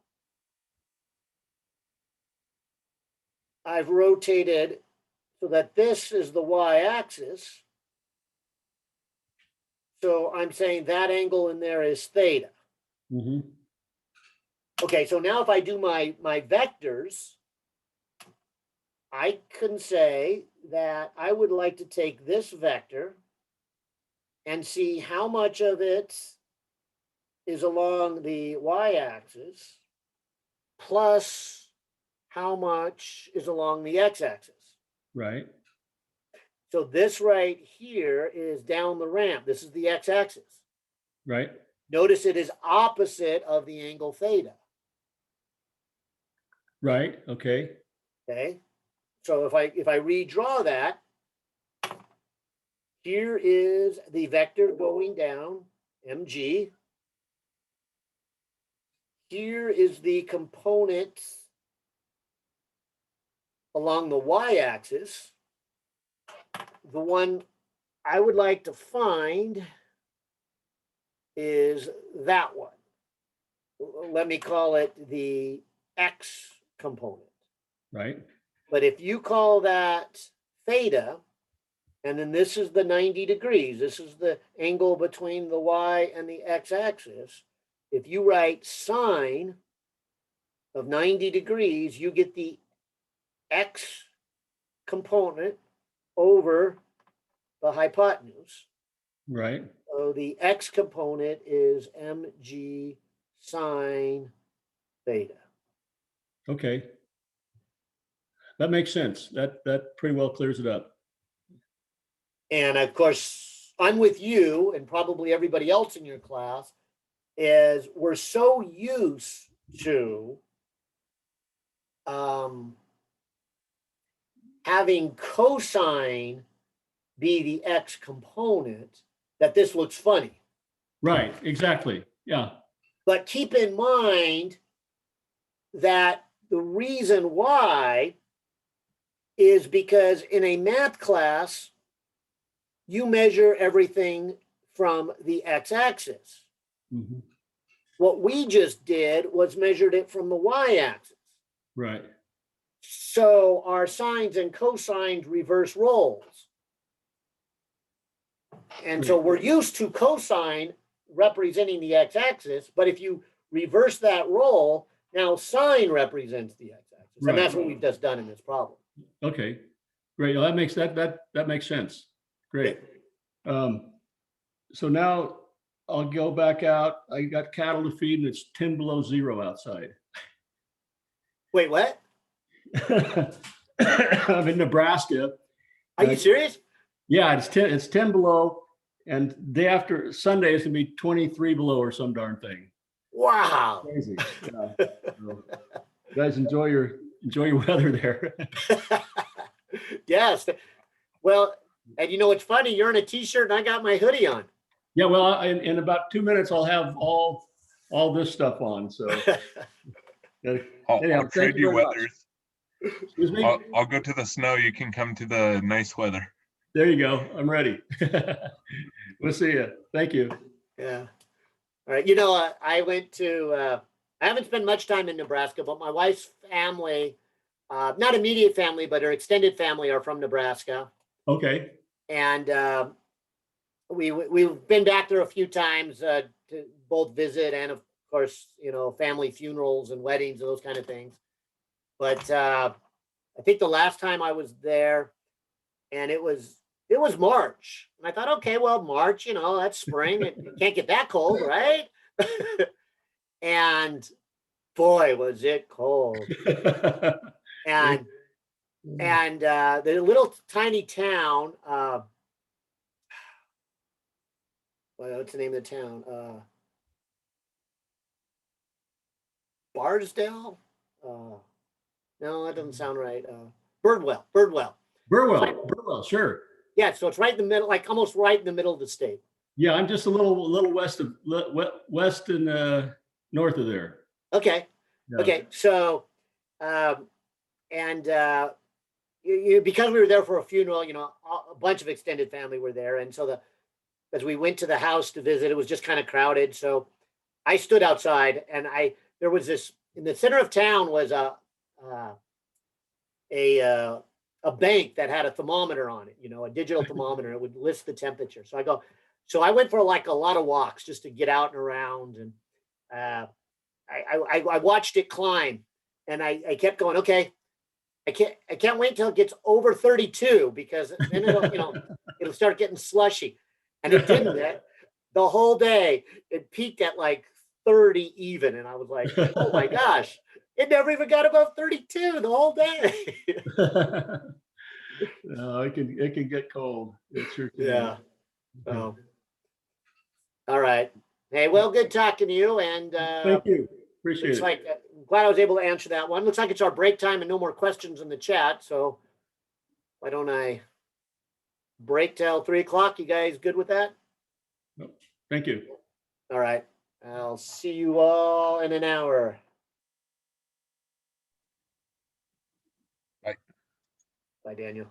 A: I've rotated so that this is the y-axis. So I'm saying that angle in there is theta.
F: mm-hmm.
A: Okay, so now if I do my vectors, I can say that I would like to take this vector and see how much of it is along the y-axis plus how much is along the x-axis.
F: Right,
A: So this right here is down the ramp. This is the x-axis.
F: right,
A: Notice it is opposite of the angle theta.
F: right, okay,
A: Okay. So if I redraw that, here is the vector going down, mg. Here is the component along the y-axis. The one I would like to find is that one. Let me call it the x component.
F: right,
A: But if you call that theta, and then this is the 90 degrees, this is the angle between the y and the x-axis. If you write sine of 90 degrees, you get the x component over the hypotenuse
F: right,
A: So the X component is mg sine theta.
F: Okay. That makes sense. That pretty well clears it up.
A: And of course, I'm with you and probably everybody else in your class is we're so used to having cosine be the X component that this looks funny.
F: Right, exactly. Yeah.
A: But keep in mind that the reason why is because in a math class, you measure everything from the x-axis.
F: Mhm.
A: What we just did was measured it from the y-axis.
F: Right.
A: So our sines and cosines reverse roles. And so we're used to cosine representing the x-axis, but if you reverse that role, now sine represents the x-axis.
F: Right.
A: And that's what we've just done in this problem.
F: Okay. Great. Well, that makes sense. Great. So now I'll go back out. I got cattle to feed and it's 10 below zero outside.
A: Wait, what?
F: I'm in Nebraska.
A: Are you serious?
F: Yeah, it's 10 below, and day after Sunday it's gonna be 23 below or some darn thing.
A: Wow.
F: Crazy. Yeah. So, guys, enjoy your weather there.
A: Yes. Well, and you know what's funny? You're in a t-shirt and I got my hoodie on.
F: Yeah, well, in about 2 minutes I'll have all this stuff on. So anyhow,
D: I'll trade
F: thank
D: you
F: very much.
D: weathers.
F: Excuse me.
D: I'll go to the snow. You can come to the nice weather.
F: There you go. I'm ready. We'll see you. Thank you.
A: Yeah. All right. You know, I went to, I haven't spent much time in Nebraska, but my wife's family, not immediate family, but her extended family are from Nebraska.
F: Okay.
A: And we've been back there a few times to both visit and, of course, you know, family funerals and weddings and those kind of things. But I think the last time I was there, and it was March, and I thought, okay, well, March, you know, that's spring. It can't get that cold, right? And boy, was it cold. And the little tiny town, what's the name of the town? Barsdale? No, that doesn't sound right. Birdwell.
F: Burwell, sure.
A: Yeah, so it's right in the middle, like almost right in the middle of the state.
F: Yeah, I'm just a little west and north of there.
A: Okay.
F: Yeah.
A: Okay. So, because we were there for a funeral, you know, a bunch of extended family were there, and so as we went to the house to visit, it was just kind of crowded. So I stood outside, and there was this in the center of town was a bank that had a thermometer on it, you know, a digital thermometer. It would list the temperature. So I went for like a lot of walks just to get out and around, and I watched it climb, and I kept going, okay, I can't wait till it gets over 32 because then it'll start getting slushy. And it didn't. The whole day it peaked at like 30 even, and I was like, oh my gosh, it never even got above 32 the whole day.
F: No, it can get cold. It sure can.
A: Yeah. Oh. All right. Hey, well, good talking to you. And
F: Thank you. Appreciate
A: looks
F: it.
A: like I'm glad I was able to answer that one. Looks like it's our break time and no more questions in the chat. So why don't I break till 3 o'clock? You guys good with that?
F: Thank you.
A: All right. I'll see you all in an hour.
D: Bye.
A: Bye, Daniel.